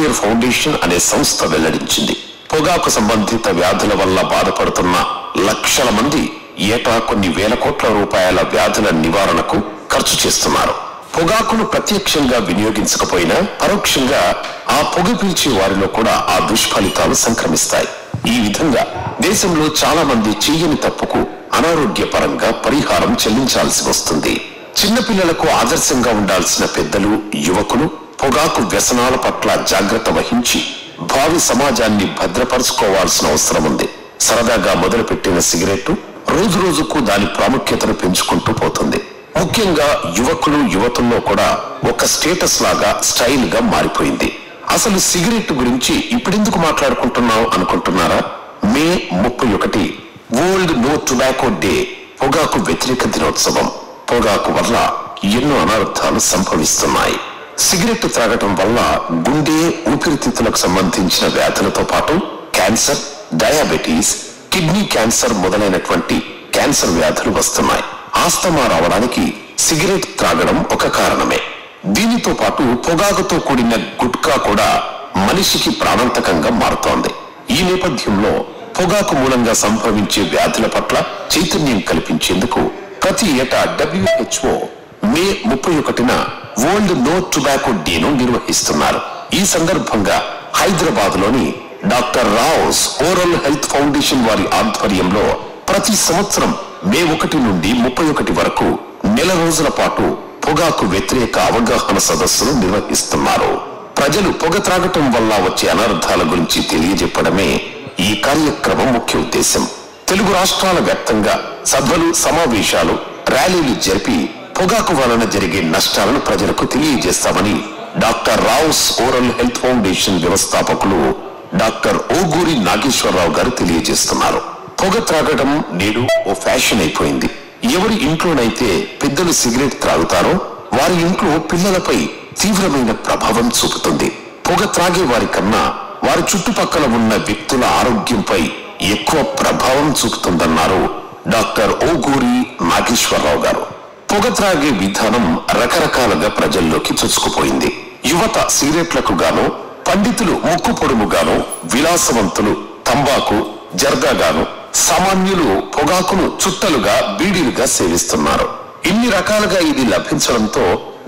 Care foundation అనే సంస్థ వెల్లడించింది. పొగాకు సంబంధిత వ్యాధుల వల్ల బాధపడుతున్న లక్షల మంది ఏటా కొన్ని వేల కోట్ల రూపాయల వ్యాధుల నివారణకు ఖర్చు చేస్తున్నారు. పొగాకును ప్రత్యక్షంగా వినియోగించకపోయినా పరోక్షంగా ఆ పొగ పీల్చే వారిలో కూడా ఆ దుష్ఫలితాలు సంక్రమిస్తాయి. ఈ విధంగా దేశంలో చాలా మంది చేయని తప్పుకు అనారోగ్యపరంగా పరిహారం చెల్లించాల్సి వస్తుంది. చిన్నపిల్లలకు ఆదర్శంగా ఉండాల్సిన పెద్దలు, యువకులు పొగాకు వ్యసనాల పట్ల జాగ్రత్త వహించి భావి సమాజాన్ని భద్రపరుచుకోవాల్సిన అవసరం ఉంది. సరదాగా మొదలుపెట్టిన సిగరెట్టు రోజు రోజుకు దాని ప్రాముఖ్యతను పెంచుకుంటూ పోతుంది. ముఖ్యంగా యువకులు, యువతుల్లో కూడా ఒక స్టేటస్ లాగా, స్టైల్ గా మారిపోయింది. అసలు సిగరెట్ గురించి ఇప్పుడెందుకు మాట్లాడుకుంటున్నావు అనుకుంటున్నారా? మే 31 వరల్డ్ నో టొబాకో డే, పొగాకు వ్యతిరేక దినోత్సవం. పొగాకు వల్ల ఎన్నో అనర్థాలు సంభవిస్తున్నాయి. సిగరెట్ త్రాగటం వల్ల గుండె, ఊపిరితిత్తులకు సంబంధించిన వ్యాధులతో పాటు క్యాన్సర్, డయాబెటీస్, కిడ్నీ క్యాన్సర్ మొదలైనటువంటి క్యాన్సర్ వ్యాధులు వస్తున్నాయి. ఆస్తమా రావడానికి సిగరెట్ త్రాగడం ఒక కారణమే. దీనితో పాటు పొగాకుతో కూడిన గుట్కా కూడా మనిషికి ప్రాణాంతకంగా మారుతోంది. ఈ నేపథ్యంలో పొగాకు మూలంగా సంభవించే వ్యాధుల పట్ల చైతన్యం కల్పించేందుకు ప్రతి ఏటా WHO మే 31న వరల్డ్ నో టొబాకో డేను నిర్వహిస్తున్నారు. ఈ సందర్భంగా హైదరాబాద్ లోని doctor Rao's oral health foundation వారి ఆధ్వర్యంలో ప్రతి సంవత్సరం మే 1 నుండి 31 వరకు నెల రోజుల పాటు పొగాకు వ్యతిరేక అవగాహన సదస్సులు నిర్వహిస్తున్నారు. ప్రజలు పొగ త్రాగటం వల్ల వచ్చే అనర్థాల గురించి తెలియజెప్పడమే ఈ కార్యక్రమం ముఖ్య ఉద్దేశం. తెలుగు రాష్ట్రాల వ్యాప్తంగా సభలు, సమావేశాలు, ర్యాలీలు జరిపి పొగాకు వలన జరిగే నష్టాలను ప్రజలకు తెలియజేస్తామని doctor Rao's oral health foundation వ్యవస్థాపకులు డాక్టర్ ఓగూరి నాగేశ్వరరావు గారు తెలియజేస్తున్నారు. పొగ త్రాగడం నేడు ఓ ఫ్యాషన్ అయిపోయింది. ఎవరి ఇంట్లోనైతే పెద్దలు సిగరెట్ త్రాగుతారో వారి ఇంట్లో పిల్లలపై తీవ్రమైన ప్రభావం చూపుతుంది. పొగ త్రాగే వారి కన్నా వారి చుట్టుపక్కల ఉన్న వ్యక్తుల ఆరోగ్యంపై ఎక్కువ ప్రభావం చూపుతుందన్నారు డాక్టర్ ఓగూరి నాగేశ్వరరావు గారు. పొగ త్రాగే విధానం రకరకాలుగా ప్రజల్లోకి చొచ్చుకుపోయింది. యువత సిగరెట్లకు గాను, పండితులు ముక్కు పొడుముగాను, విలాసవంతులు తంబాకు, జర్దాగాను, సామాన్యులు పొగాకును చుట్టలుగా, బీడీలుగా సేవిస్తున్నారు. ఇన్ని రకాలుగా ఇది లభించడంతో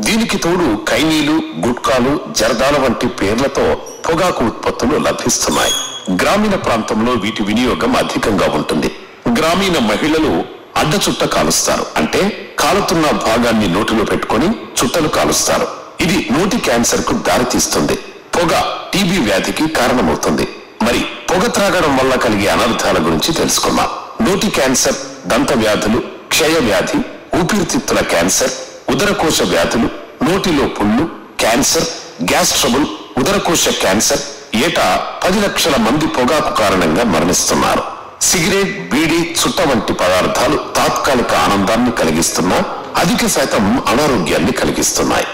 దీనికి తోడు ఖైనీలు, గుట్కాలు, జర్దాల వంటి పేర్లతో పొగాకు ఉత్పత్తులు లభిస్తున్నాయి. గ్రామీణ ప్రాంతంలో వీటి వినియోగం అధికంగా ఉంటుంది. గ్రామీణ మహిళలు అడ్డ చుట్ట కాలుస్తారు. అంటే కాలుతున్న భాగాన్ని నోటిలో పెట్టుకొని చుట్టలు కాలుస్తారు. ఇది నోటి క్యాన్సర్ కు దారితీస్తుంది. పొగ టీబీ వ్యాధికి కారణమవుతుంది. మరి పొగ త్రాగడం వల్ల కలిగే అనర్థాల గురించి తెలుసుకుందాం. నోటి క్యాన్సర్, దంత వ్యాధులు, క్షయ వ్యాధి, ఊపిరితిత్తుల క్యాన్సర్, ఉదరకోశ వ్యాధులు, నోటిలో పుళ్ళు, క్యాన్సర్, గ్యాస్ ట్రబుల్, ఉదరకోశ క్యాన్సర్. ఏటా 10 లక్షల మంది పొగాకు కారణంగా మరణిస్తున్నారు. సిగరెట్, బీడీ, చుట్ట వంటి పదార్థాలు తాత్కాలిక ఆనందాన్ని కలిగిస్తున్నా అధిక శాతం అనారోగ్యాన్ని కలిగిస్తున్నాయి.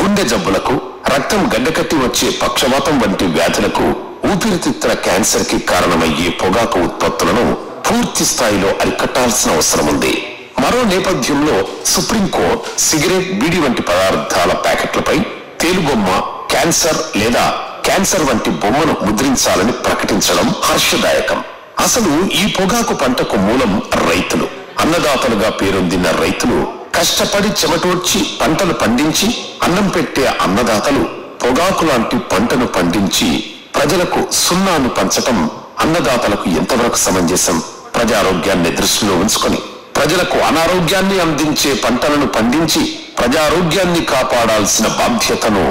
గుండె జబ్బులకు, రక్తం గడ్డకట్టి వచ్చే పక్షవాతం వంటి వ్యాధులకు, ఊపిరితిత్తుల క్యాన్సర్ కి కారణమయ్యే పొగాకు ఉత్పత్తులను పూర్తి స్థాయిలో అరికట్టాల్సిన అవసరం ఉంది. మరో నేపథ్యంలో సుప్రీంకోర్టు సిగరెట్, బీడీ వంటి పదార్థాల ప్యాకెట్లపై తేలుబొమ్మ, క్యాన్సర్ లేదా క్యాన్సర్ వంటి బొమ్మను ముద్రించాలని ప్రకటించడం హర్షదాయకం. అసలు ఈ పొగాకు పంటకు మూలం రైతులు. అన్నదాతలుగా పేరొందిన రైతులు కష్టపడి చెమటోడ్చి పంటలు పండించి అన్నం పెట్టే అన్నదాతలు పొగాకు లాంటి పంటను పండించి ప్రజలకు సున్నాను పంచటం అన్నదాతలకు ఎంతవరకు సమంజసం? ప్రజారోగ్యాన్ని దృష్టిలో ఉంచుకొని ప్రజలకు అనారోగ్యాన్ని అందించే పంటలను పండించి ప్రజారోగ్యాన్ని కాపాడాల్సిన బాధ్యతను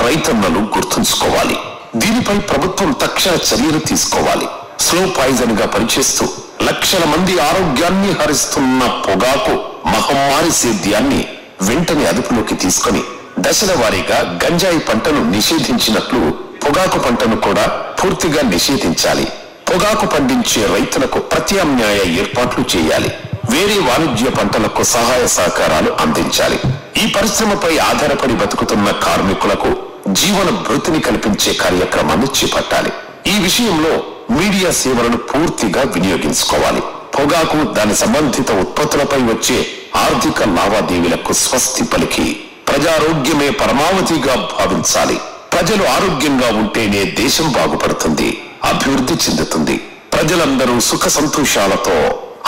రైతన్నలు గుర్తుంచుకోవాలి. దీనిపై ప్రభుత్వం తక్షణ చర్యలు తీసుకోవాలి. స్లో పాయిజన్ గా పనిచేస్తూ లక్షల మంది ఆరోగ్యాన్ని హరిస్తున్న పొగాకు మహమ్మారి సేద్యాన్ని వెంటనే అదుపులోకి తీసుకొని దశల వారీగా గంజాయి పంటను నిషేధించినట్లు పొగాకు పంటను కూడా పూర్తిగా నిషేధించాలి. పొగాకు పండించే రైతులకు ప్రత్యామ్నాయ ఏర్పాట్లు చేయాలి. వేరే వాణిజ్య పంటలకు సహాయ సహకారాలు అందించాలి. ఈ పరిశ్రమపై ఆధారపడి బతుకుతున్న కార్మికులకు జీవన భృతిని కల్పించే కార్యక్రమాన్ని చేపట్టాలి. ఈ విషయంలో మీడియా సేవలను పూర్తిగా వినియోగించుకోవాలి. పొగాకు, దాని సంబంధిత ఉత్పత్తులపై వచ్చే ఆర్థిక లావాదేవీలకు స్వస్తి పలికి ప్రజారోగ్యమే పరమావధిగా భావించాలి. ప్రజలు ఆరోగ్యంగా ఉంటేనే దేశం బాగుపడుతుంది, అభివృద్ధి చెందుతుంది. ప్రజలందరూ సుఖ సంతోషాలతో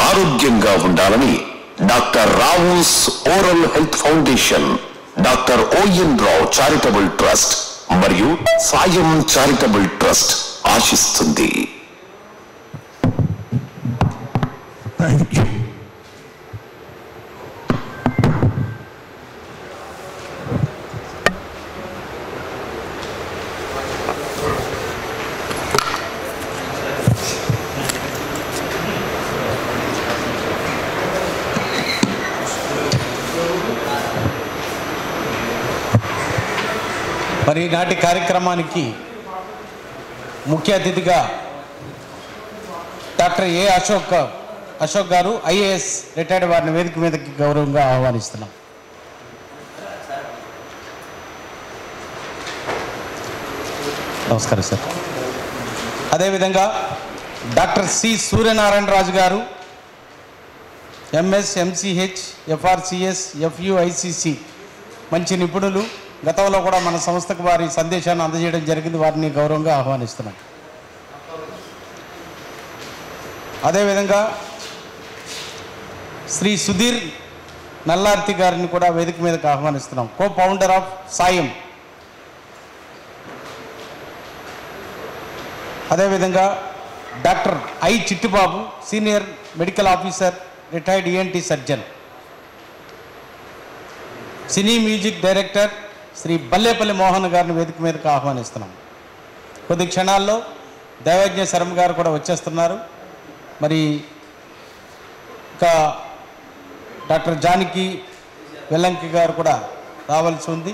ఆరోగ్యంగా ఉండాలని doctor Rao's oral health foundation, doctor ON Rao charitable trust మరియు సాయం చారిటబుల్ ట్రస్ట్ ఆశిస్తుంది. మరి నాటి కార్యక్రమానికి ముఖ్య అతిథిగా డాక్టర్ ఏ అశోక్ గారు ఐఏఎస్ రిటైర్డ్ వారిని వేదిక మీదకి గౌరవంగా ఆహ్వానిస్తున్నాం. నమస్కారం సార్. అదేవిధంగా డాక్టర్ సి సూర్యనారాయణ రాజు గారు ఎంఎస్, ఎంసీహెచ్, ఎఫ్ఆర్సిఎస్, ఎఫ్యుఐసిసి మంచి నిపుణులు. గతంలో కూడా మన సంస్థకు వారి సందేశాన్ని అందజేయడం జరిగింది. వారిని గౌరవంగా ఆహ్వానిస్తున్నాం. అదేవిధంగా శ్రీ సుధీర్ నల్లార్తి గారిని కూడా వేదిక మీదకి ఆహ్వానిస్తున్నాం, కో ఫౌండర్ ఆఫ్ సాయం. అదేవిధంగా doctor I Chittibabu, senior medical officer, retired ENT surgeon. Cine music director Shri Ballepalli Mohan గారిని వేదిక మీదకి ఆహ్వానిస్తున్నాం. కొద్ది క్షణాల్లో దైవజ్ఞ శర్మ గారు కూడా వచ్చేస్తున్నారు. మరి ఇంకా డాక్టర్ జానకి వెల్లంకి గారు కూడా రావాల్సి ఉంది.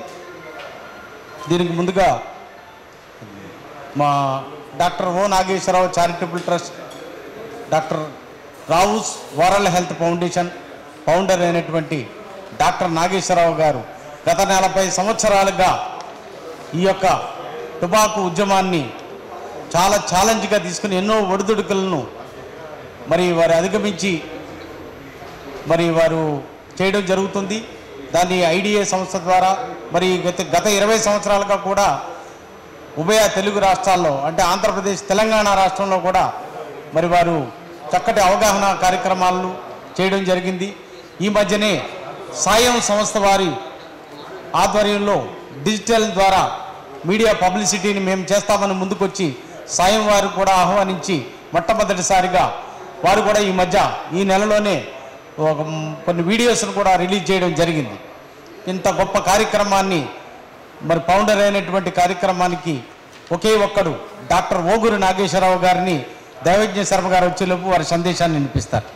దీనికి ముందుగా మా doctor O Nageswararao charitable trust, doctor Rao's oral health foundation founder అయినటువంటి డాక్టర్ నాగేశ్వరరావు గారు గత 40 సంవత్సరాలుగా ఈ యొక్క టుబాకు ఉద్యమాన్ని చాలా ఛాలెంజ్గా తీసుకుని ఎన్నో ఒడిదుడుకులను మరి వారు అధిగమించి మరి వారు చేయడం జరుగుతుంది. దాన్ని ఐడిఏ సంస్థ ద్వారా మరి గత 20 సంవత్సరాలుగా కూడా ఉభయ తెలుగు రాష్ట్రాల్లో అంటే ఆంధ్రప్రదేశ్, తెలంగాణ రాష్ట్రంలో కూడా మరి వారు చక్కటి అవగాహన కార్యక్రమాలను చేయడం జరిగింది. ఈ మధ్యనే సాయం సంస్థ వారి ఆధ్వర్యంలో డిజిటల్ ద్వారా మీడియా పబ్లిసిటీని మేము చేస్తామని ముందుకొచ్చి సాయం వారు కూడా ఆహ్వానించి మొట్టమొదటిసారిగా వారు కూడా ఈ నెలలోనే కొన్ని వీడియోస్ను కూడా రిలీజ్ చేయడం జరిగింది. ఇంత గొప్ప కార్యక్రమాన్ని మరి ఫౌండర్ అయినటువంటి కార్యక్రమానికి ఒకే ఒక్కడు డాక్టర్ ఓగురు నాగేశ్వరరావు గారిని దైవజ్ఞ శర్మ గారు వచ్చేలోపు వారి సందేశాన్ని వినిపిస్తారు.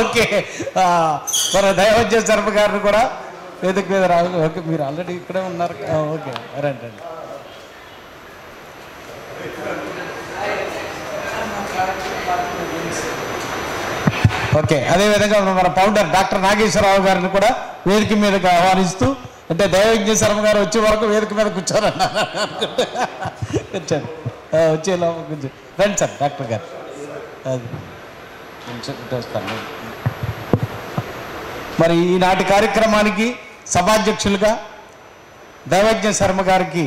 ఓకే, మన దైవజ్ఞ శర్మ గారిని కూడా వేదిక మీద రా. ఓకే, మీరు ఆల్రెడీ ఇక్కడే ఉన్నారు. ఓకే, రండి. ఓకే, అదేవిధంగా మన ఫౌండర్ డాక్టర్ నాగేశ్వరరావు గారిని కూడా వేదిక మీదకి ఆహ్వానిస్తూ, అంటే దైవజ్ఞ శర్మ గారు వచ్చే వరకు వేదిక మీద కూర్చోరన్నారు. కూర్చోండి, వచ్చేలా కొంచెం రండి సార్ డాక్టర్ గారు. అది వస్తాను. మరి ఈనాటి కార్యక్రమానికి సభాధ్యక్షులుగా దైవజ్ఞ శర్మ గారికి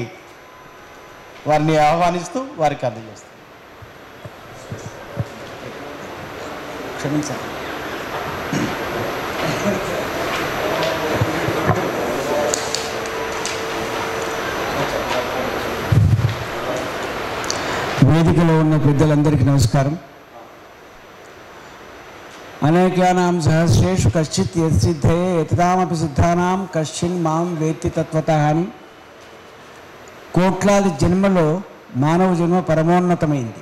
వారిని ఆహ్వానిస్తూ వారికి అందజేస్తాం. క్షమించండి. వేదికలో ఉన్న పెద్దలందరికీ నమస్కారం. అనేకానాం సహస్రేషు కశ్చిత్ యత్సిద్ధే యతదామపి సిద్ధానాం కశ్చిన్ మాం వేత్తి తత్వతః అని కోట్లాది జన్మలో మానవ జన్మ పరమోన్నతమైంది,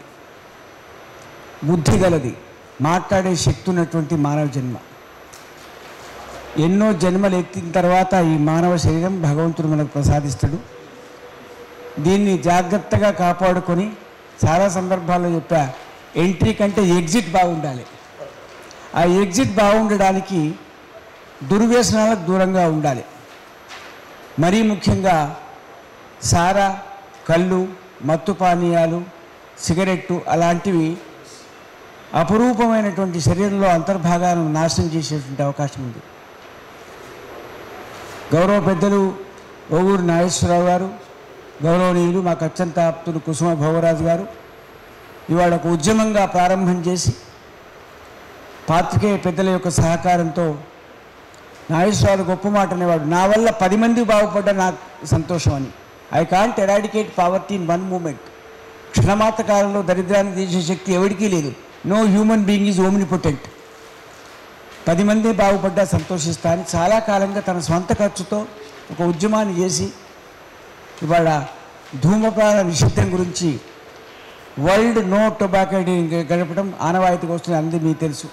బుద్ధి గలది, మాట్లాడే శక్తి ఉన్నటువంటి మానవ జన్మ. ఎన్నో జన్మలు ఎత్తిన తర్వాత ఈ మానవ శరీరం భగవంతుడు మనకు ప్రసాదిస్తాడు. దీన్ని జాగ్రత్తగా కాపాడుకొని చాలా సందర్భాల్లో చెప్పా, ఎంట్రీ కంటే ఎగ్జిట్ బాగుండాలి. ఆ ఎగ్జిట్ బాగుండడానికి దుర్వ్యసనాలకు దూరంగా ఉండాలి. మరీ ముఖ్యంగా సారా, కళ్ళు, మత్తు పానీయాలు, సిగరెట్టు అలాంటివి అపురూపమైనటువంటి శరీరంలో అంతర్భాగాలను నాశనం చేసేటువంటి అవకాశం ఉంది. గౌరవ పెద్దలు ఓవూరు నాగేశ్వరరావు గారు, గౌరవనీయులు మాకు అత్యంత ఆప్తులు కుసుమ భోగరాజు గారు ఇవాళ ఒక ఉద్యమంగా ప్రారంభం చేసి పాత్రికేయ పెద్దల యొక్క సహకారంతో నాగేశ్వరరావు గొప్ప మాట అనేవాడు, నా వల్ల 10 మంది బాగుపడ్డా నాకు సంతోషం అని. I can't eradicate poverty in one moment. క్షణమాత్ర కాలంలో దరిద్రాన్ని తీసే శక్తి ఎవరికీ లేదు. No human being is omnipotent. 10 మంది బాగుపడ్డా సంతోషిస్తా అని చాలా కాలంగా తన స్వంత ఖర్చుతో ఒక ఉద్యమాన్ని చేసి ఇవాళ ధూమపాన నిషిద్ధం గురించి వరల్డ్ నో టొబాకో డే గడపడం ఆనవాయితీకి వస్తుంది, అందరికీ మీకు తెలుసు.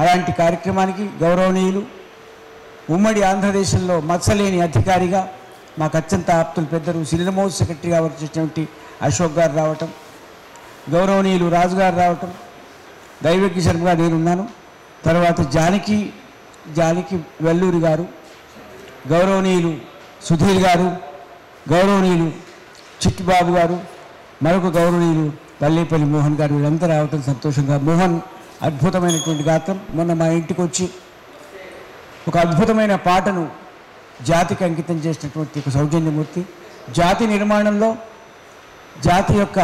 అలాంటి కార్యక్రమానికి గౌరవనీయులు ఉమ్మడి ఆంధ్రదేశంలో మత్సలేని అధికారిగా మాకు అత్యంత ఆప్తులు పెద్దలు సినిమోజ్ సెక్రటరీగా వచ్చేటువంటి అశోక్ గారు రావటం, గౌరవనీయులు రాజు గారు రావటం, దైవజ్ఞ శర్మగా నేనున్నాను, తర్వాత జానకి వెల్లూరి గారు, గౌరవనీయులు సుధీర్ గారు, గౌరవనీయులు చిట్టిబాబు గారు, మరొక గౌరవనీయులు పల్లేపల్లి మోహన్ గారు, వీళ్ళంతా రావటం సంతోషంగా. మోహన్ అద్భుతమైనటువంటి గాత్రం. మొన్న మా ఇంటికి వచ్చి ఒక అద్భుతమైన పాటను జాతికి అంకితం చేసినటువంటి ఒక సౌజన్యమూర్తి. జాతి నిర్మాణంలో జాతి యొక్క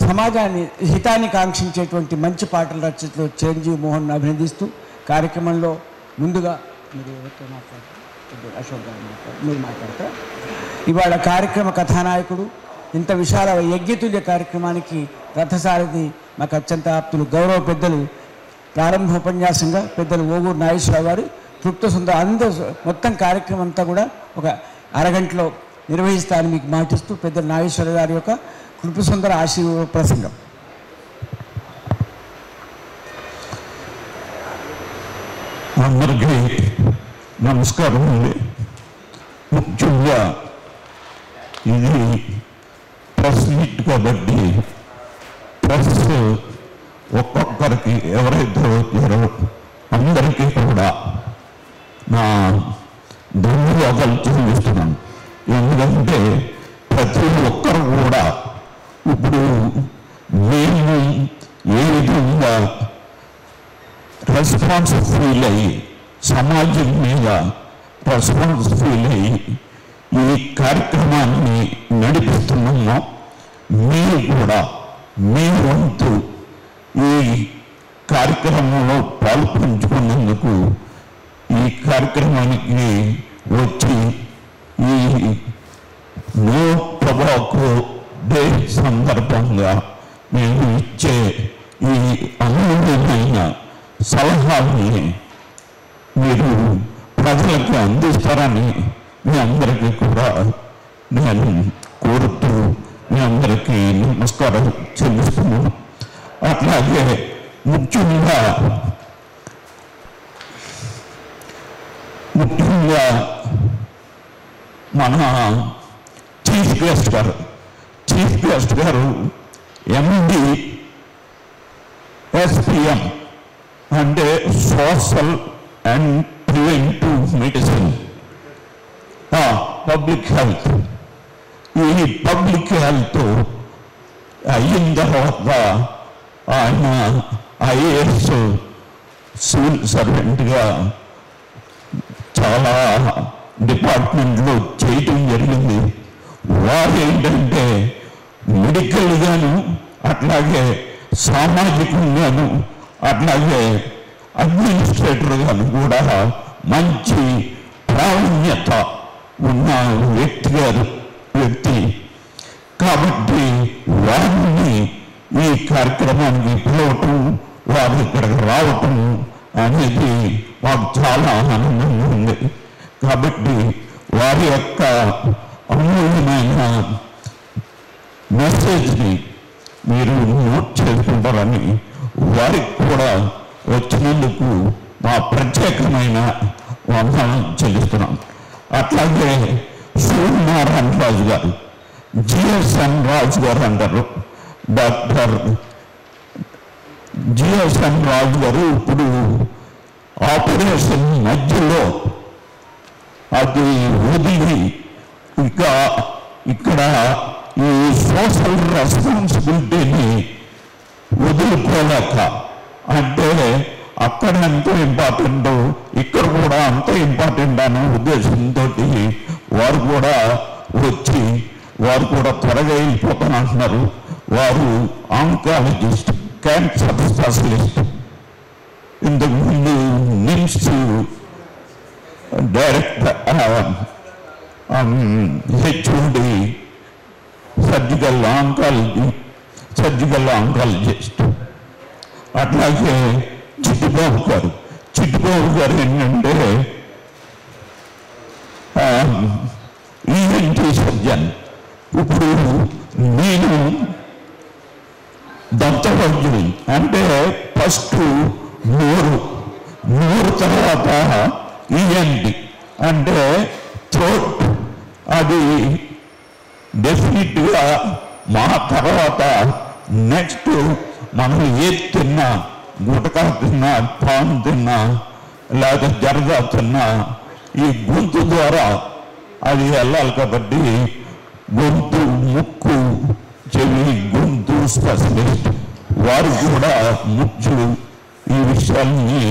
సమాజాన్ని హితాన్ని కాంక్షించేటువంటి మంచి పాటల రచనలో చిరంజీవి మోహన్ అభినందిస్తూ కార్యక్రమంలో ముందుగా మీరు ఎవరితో మాట్లాడతారు? అశోక్ గారు మీరు మాట్లాడతారు. ఇవాళ కార్యక్రమ కథానాయకుడు ఇంత విశాల యజ్ఞతుల్య కార్యక్రమానికి రథసారథి మాకు అత్యంత ఆప్తులు గౌరవ పెద్దలు ప్రారంభ ఉపన్యాసంగా పెద్దలు ఓవూరు నాగేశ్వరరావు గారు తృప్త సుందర అందరూ మొత్తం కార్యక్రమం అంతా కూడా ఒక అరగంటలో నిర్వహిస్తానని మీకు మాటిస్తూ పెద్దలు నాగేశ్వర గారి యొక్క కృప సుందర ఆశీర్వాద ప్రసంగం. అందరికీ నమస్కారం అండి. ముఖ్యంగా ఇది ప్రెస్ మీట్ కాబట్టి ప్రెస్ ఒక్కొక్కరికి ఎవరైతే వచ్చారో అందరికీ కూడా నా ధన్యవాదాలు చెల్లిస్తున్నాను. ఎందుకంటే ప్రతి ఒక్కరు కూడా ఇప్పుడు మేము ఏ విధంగా రెస్పాన్స్ ఫీల్ అయ్యి సమాజం మీద రెస్పాన్స్ ఫీల్ అయ్యి ఈ కార్యక్రమాన్ని నడిపిస్తున్నామో మీరు కూడా మీ వంతు ఈ కార్యక్రమంలో పాల్పంచుకున్నందుకు ఈ కార్యక్రమానికి వచ్చి ఈ నో టొబాకో డే సందర్భంగా మేము ఇచ్చే ఈ అమూల్యమైన సలహాల్ని మీరు ప్రజలకు అందిస్తారని మీ అందరికీ కూడా నేను కోరుతూ మీ అందరికీ నమస్కారం చెల్లిస్తున్నాను. అట్లాగే ముఖ్యంగా మన చీఫ్ గెస్ట్ గారు MD SPM అంటే social and preventive medicine public health. ఈ పబ్లిక్ హెల్త్ అయిన తర్వాత ఆయన IAS సివిల్ సర్వెంట్గా చాలా డిపార్ట్మెంట్లో చేయటం జరిగింది. వారు ఏంటంటే మెడికల్గాను అట్లాగే సామాజికంగాను అట్లాగే అడ్మినిస్ట్రేటర్గాను కూడా మంచి ప్రావీణ్యత ఉన్న వ్యక్తి కాబట్టి వారిని ఈ కార్యక్రమానికి పిలవటం వారు ఇక్కడికి రావటం అనేది మాకు చాలా ఆనందంగా ఉంది. కాబట్టి వారి యొక్క అమూల్యమైన మెసేజ్ని మీరు నోట్ చేసుకుంటారని వారికి కూడా వచ్చినందుకు మా ప్రత్యేకమైన వందనం చెల్లిస్తున్నాం. అట్లాగే సూర్యనారాయణ రాజు గారు, GSN రాజు గారు అంటారు, డాక్టర్ GSN రాజు గారు ఇప్పుడు ఆపరేషన్ మధ్యలో అది వదిలి ఇక్కడ ఈ సోషల్ రెస్పాన్సిబిలిటీని వదులుకోలేక అంటే అక్కడ ఎంతో ఇంపార్టెంట్, ఇక్కడ కూడా అంత ఇంపార్టెంట్ అనే ఉద్దేశంతో వారు కూడా వచ్చి వారు కూడా త్వరగా వెళ్ళిపోతానంటున్నారు. వారు ఆంకాలజిస్ట్, క్యాన్సర్ స్పెషలిస్ట్, ఇంతకుముందు NIMS director, HOD surgical oncologist. అట్లాగే చిట్టిబాబు గారు ఏంటంటే ఈఎన్టీ సర్జన్. ఇప్పుడు నేను దంతవైద్యుని, అంటే ఫస్ట్ నోరు తర్వాత ఈఎన్టీ అంటే థ్రోట్. అది డెఫినెట్గా మా తర్వాత నెక్స్ట్ మనం ఏది తిన్నా, గుటకా తిన్నా, పాన్ తిన్నా, లేదా జరదా తిన్నా ఈ గొంతు ద్వారా అది వెళ్ళాలి. కాబట్టి గొంతు, ముక్కు, చెవి, గొంతు స్పెషలిస్ట్ వారు కూడా ముఖ్యులు. ఈ విషయాల్ని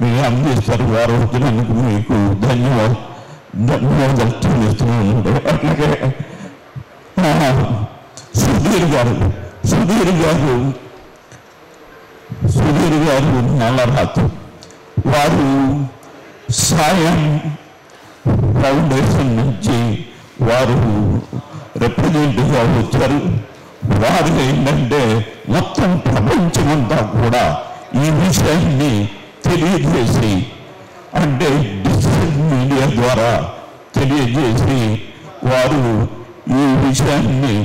మీరు అందిస్తారు. వారు వచ్చినందుకు మీకు ధన్యవాదాలు చెల్లిస్తున్నాను. అట్లాగే సుధీర్ గారు నల్లరాతు, వారు సాయం ఫౌండేషన్ నుంచి వారు రిప్రజెంటేటివ్గా వచ్చారు. వారు ఏంటంటే మొత్తం ప్రపంచమంతా కూడా ఈ విషయాన్ని తెలియజేసి, అంటే డిజిటల్ మీడియా ద్వారా తెలియజేసి వారు ఈ విషయాన్ని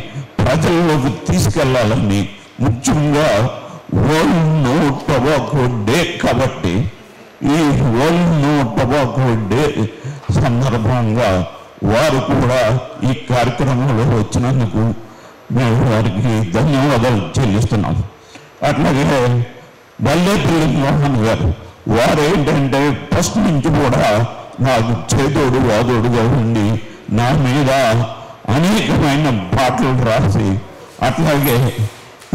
ప్రజల్లోకి తీసుకెళ్లాలని, ముఖ్యంగా వరల్డ్ నో టొబాకో డే కాబట్టి ఈ వరల్డ్ నో టొబాకో డే సందర్భంగా వారు కూడా ఈ కార్యక్రమంలో వచ్చినందుకు మేము వారికి ధన్యవాదాలు చెల్లిస్తున్నాం. అట్లాగే బల్లేపల్లి మోహన్ గారు, వారు ఏంటంటే ఫస్ట్ నుంచి కూడా నాకు చేదోడు వాదోడుగా ఉండి నా మీద అనేకమైన పాటలు రాసి, అట్లాగే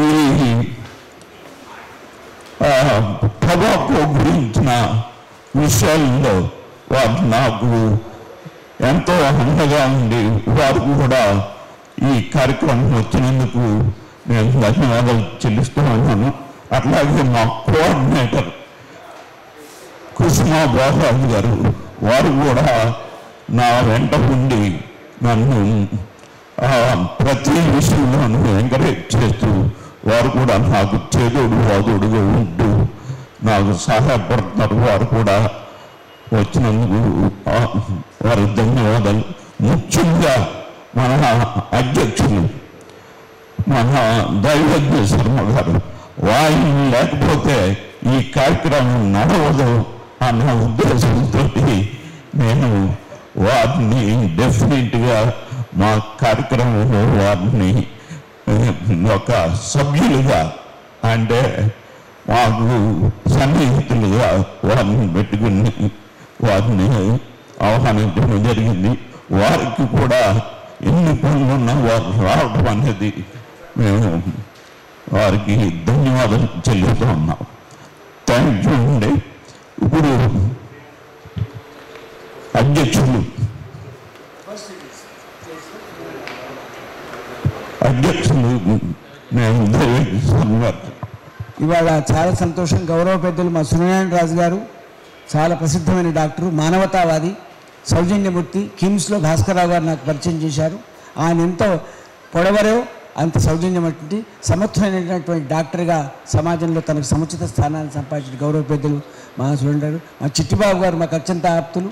ఈ టొబాకో గురించిన విషయాల్లో వారు నాకు ఎంతో అండగా ఉండి వారు కూడా ఈ కార్యక్రమం వచ్చినందుకు నేను ధన్యవాదాలు చెల్లిస్తూ ఉన్నాను. అట్లాగే మా కోఆర్డినేటర్ కుసుమా బాలరాజు గారు, వారు కూడా నా వెంట ఉండి నన్ను ప్రతి విషయంలోనూ ఎంకరేజ్ చేస్తూ వారు కూడా నాకు చేదోడు వాదోడుగా ఉంటూ నాకు సహాయపడుతున్నారు. వారు కూడా వచ్చినందుకు వారి ధన్యవాదాలు. ముఖ్యంగా మన అధ్యక్షులు మన దైవజ్ఞ శర్మ గారు, వారిని లేకపోతే ఈ కార్యక్రమం నడవదు అన్న ఉద్దేశంతో నేను వారిని డెఫినెట్గా మా కార్యక్రమంలో వారిని ఒక సభ్యులుగా, అంటే మాకు సన్నిహితులుగా వారిని పెట్టుకుని వారిని ఆహ్వానించడం జరిగింది. వారికి కూడా ఎన్ని పనులున్నా వారు రావడం అనేది మేము వారికి ధన్యవాదాలు చెల్లిస్తూ ఉన్నాం. థ్యాంక్ యూ అండి. ఇప్పుడు అధ్యక్షులు నేను ఇవాళ చాలా సంతోషం. గౌరవ పెద్దలు మా సునారాయణ రాజు గారు చాలా ప్రసిద్ధమైన డాక్టరు, మానవతావాది, సౌజన్యమూర్తి. కిమ్స్లో భాస్కరరావు గారు నాకు పరిచయం చేశారు. ఆయన ఎంతో పొడవరో అంత సౌజన్యమూర్తి, సమర్థమైనటువంటి డాక్టర్గా సమాజంలో తనకు సముచిత స్థానాన్ని సంపాదించిన గౌరవ పెద్దలు మా సురేంద్ర గారు. మా చిట్టిబాబు గారు మాకు అత్యంత ఆప్తులు,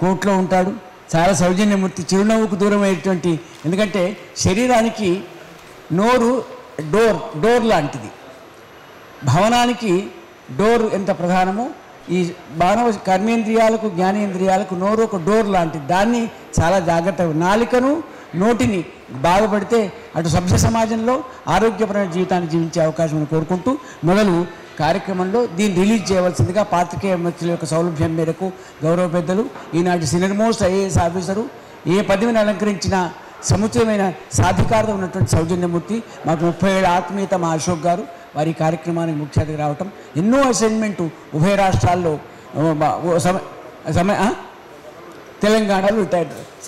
కోర్టులో ఉంటాడు. చాలా సౌజన్యమూర్తి, చిరునవ్వుకు దూరమైనటువంటి, ఎందుకంటే శరీరానికి నోరు డోర్ లాంటిది, భవనానికి డోర్ ఎంత ప్రధానమో ఈ మానవ కర్మేంద్రియాలకు జ్ఞానేంద్రియాలకు నోరు ఒక డోర్ లాంటిది. దాన్ని చాలా జాగ్రత్తగా, నాలికను నోటిని బాగుపడితే అటు సభ్య సమాజంలో ఆరోగ్యపరమైన జీవితాన్ని జీవించే అవకాశం కోరుకుంటూ మొదలు కార్యక్రమంలో దీన్ని రిలీజ్ చేయవలసిందిగా పాత్రికేయ మిత్రుల యొక్క సౌలభ్యం మేరకు గౌరవ పెద్దలు, ఈనాటి సీనియర్ మోస్ట్ ఐఏఎస్ ఆఫీసరు, ఏ పదవిని అలంకరించిన సముచితమైన సాధికారత ఉన్నటువంటి సౌజన్యమూర్తి, మాకు 30 ఏళ్ళ ఆత్మీయత మా అశోక్ గారు, వారి కార్యక్రమానికి ముఖ్య అతిథిగా రావటం, ఎన్నో అసైన్మెంటు ఉభయ రాష్ట్రాల్లో తెలంగాణలో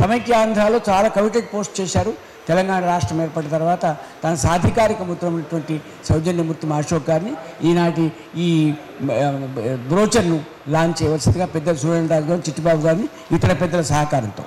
సమైక్యాంధ్రాలో చాలా కవిటెడ్ పోస్ట్ చేశారు. తెలంగాణ రాష్ట్రం ఏర్పడిన తర్వాత తన సాధికారిక ముద్రమైనటువంటి సౌజన్యమూర్తి అశోక్ గారిని ఈనాటి ఈ బ్రోచర్ను లాంచ్ చేయవలసిందిగా పెద్దలు సూర్యనారాయణ గారు, చిట్టిబాబు గారిని ఇతర పెద్దల సహకారంతో.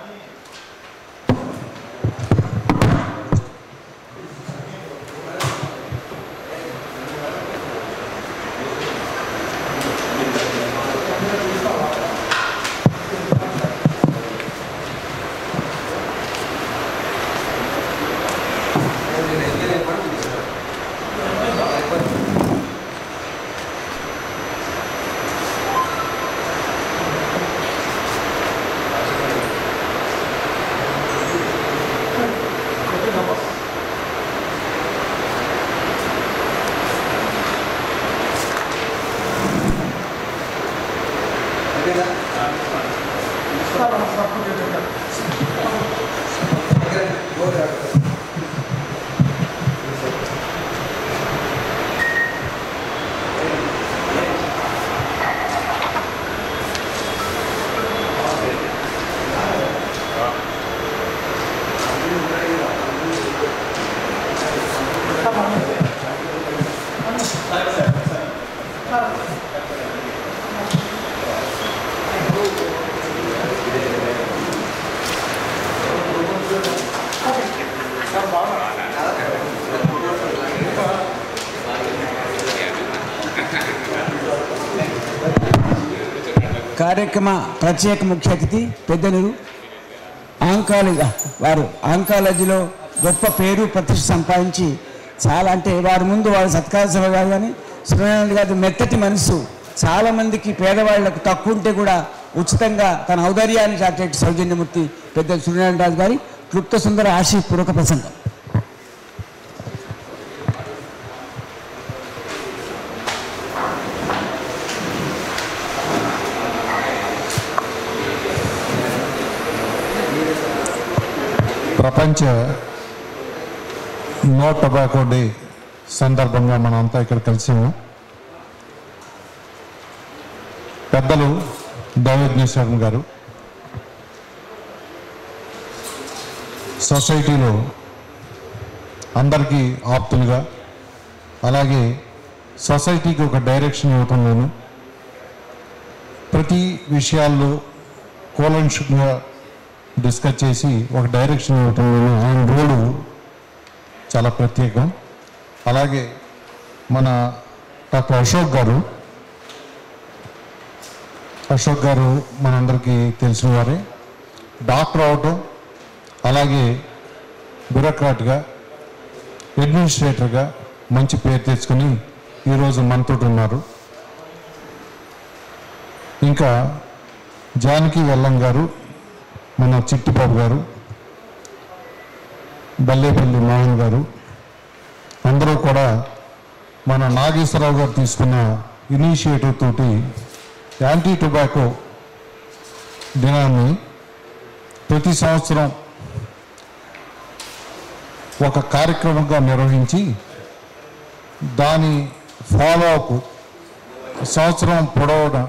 కార్యక్రమ ప్రత్యేక ముఖ్య అతిథి పెద్దలు ఆంకాలజీలో గొప్ప పేరు ప్రతిష్ట సంపాదించి చాలా అంటే వారి ముందు వారి సత్కార సభ గారు కానీ సూర్యనారాయణ గారి మెత్తటి మనసు, చాలామందికి పేదవాళ్లకు తక్కువ ఉంటే కూడా ఉచితంగా తన ఔదార్యాన్ని చాటేటి సౌజన్యమూర్తి పెద్దలు సూర్యనారాయణ రాజు గారి క్లుప్త సుందర ఆశీపూర్వక ప్రసంగం. ప్రపంచ నో టొబాకో డే సందర్భంగా మనంతా ఇక్కడ కలిసాము. పెద్దలు దైవజ్ఞ శర్మ గారు సొసైటీలో అందరికీ ఆప్తులుగా, అలాగే సొసైటీకి ఒక డైరెక్షన్ ఇవ్వటంలోను, ప్రతి విషయాల్లో కూలంకషంగా డిస్కస్ చేసి ఒక డైరెక్షన్ ఇవ్వటంలోనూ ఆయన రోలు చాలా ప్రత్యేకం. అలాగే మన డాక్టర్ అశోక్ గారు మనందరికీ తెలిసిన వారే. డాక్టర్ అవటం, అలాగే బ్యూరోక్రాట్గా, అడ్మినిస్ట్రేటర్గా మంచి పేరు తెచ్చుకొని ఈరోజు మనతో ఉన్నారు. ఇంకా జానకి వెల్లం గారు, మన చిట్టిబాబు గారు, బల్లేపల్లి మోహన్ గారు, అందరూ కూడా మన నాగేశ్వరరావు గారు తీసుకున్న ఇనిషియేటివ్ తోటి యాంటీ టొబాకో దినాన్ని ప్రతి సంవత్సరం ఒక కార్యక్రమంగా నిర్వహించి దాని ఫాలో అప్ సంవత్సరం పొడవునా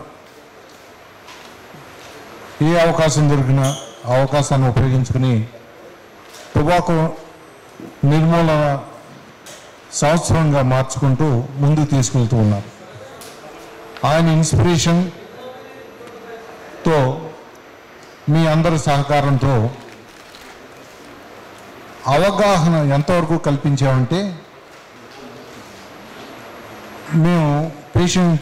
ఏ అవకాశం దొరికినా అవకాశాన్ని ఉపయోగించుకుని టొబాకో నిర్మూలన సంవత్సరంగా మార్చుకుంటూ ముందుకు తీసుకెళ్తూ ఉన్నారు. ఆయన ఇన్స్పిరేషన్తో మీ అందరి సహకారంతో అవగాహన ఎంతవరకు కల్పించామంటే, మేము పేషెంట్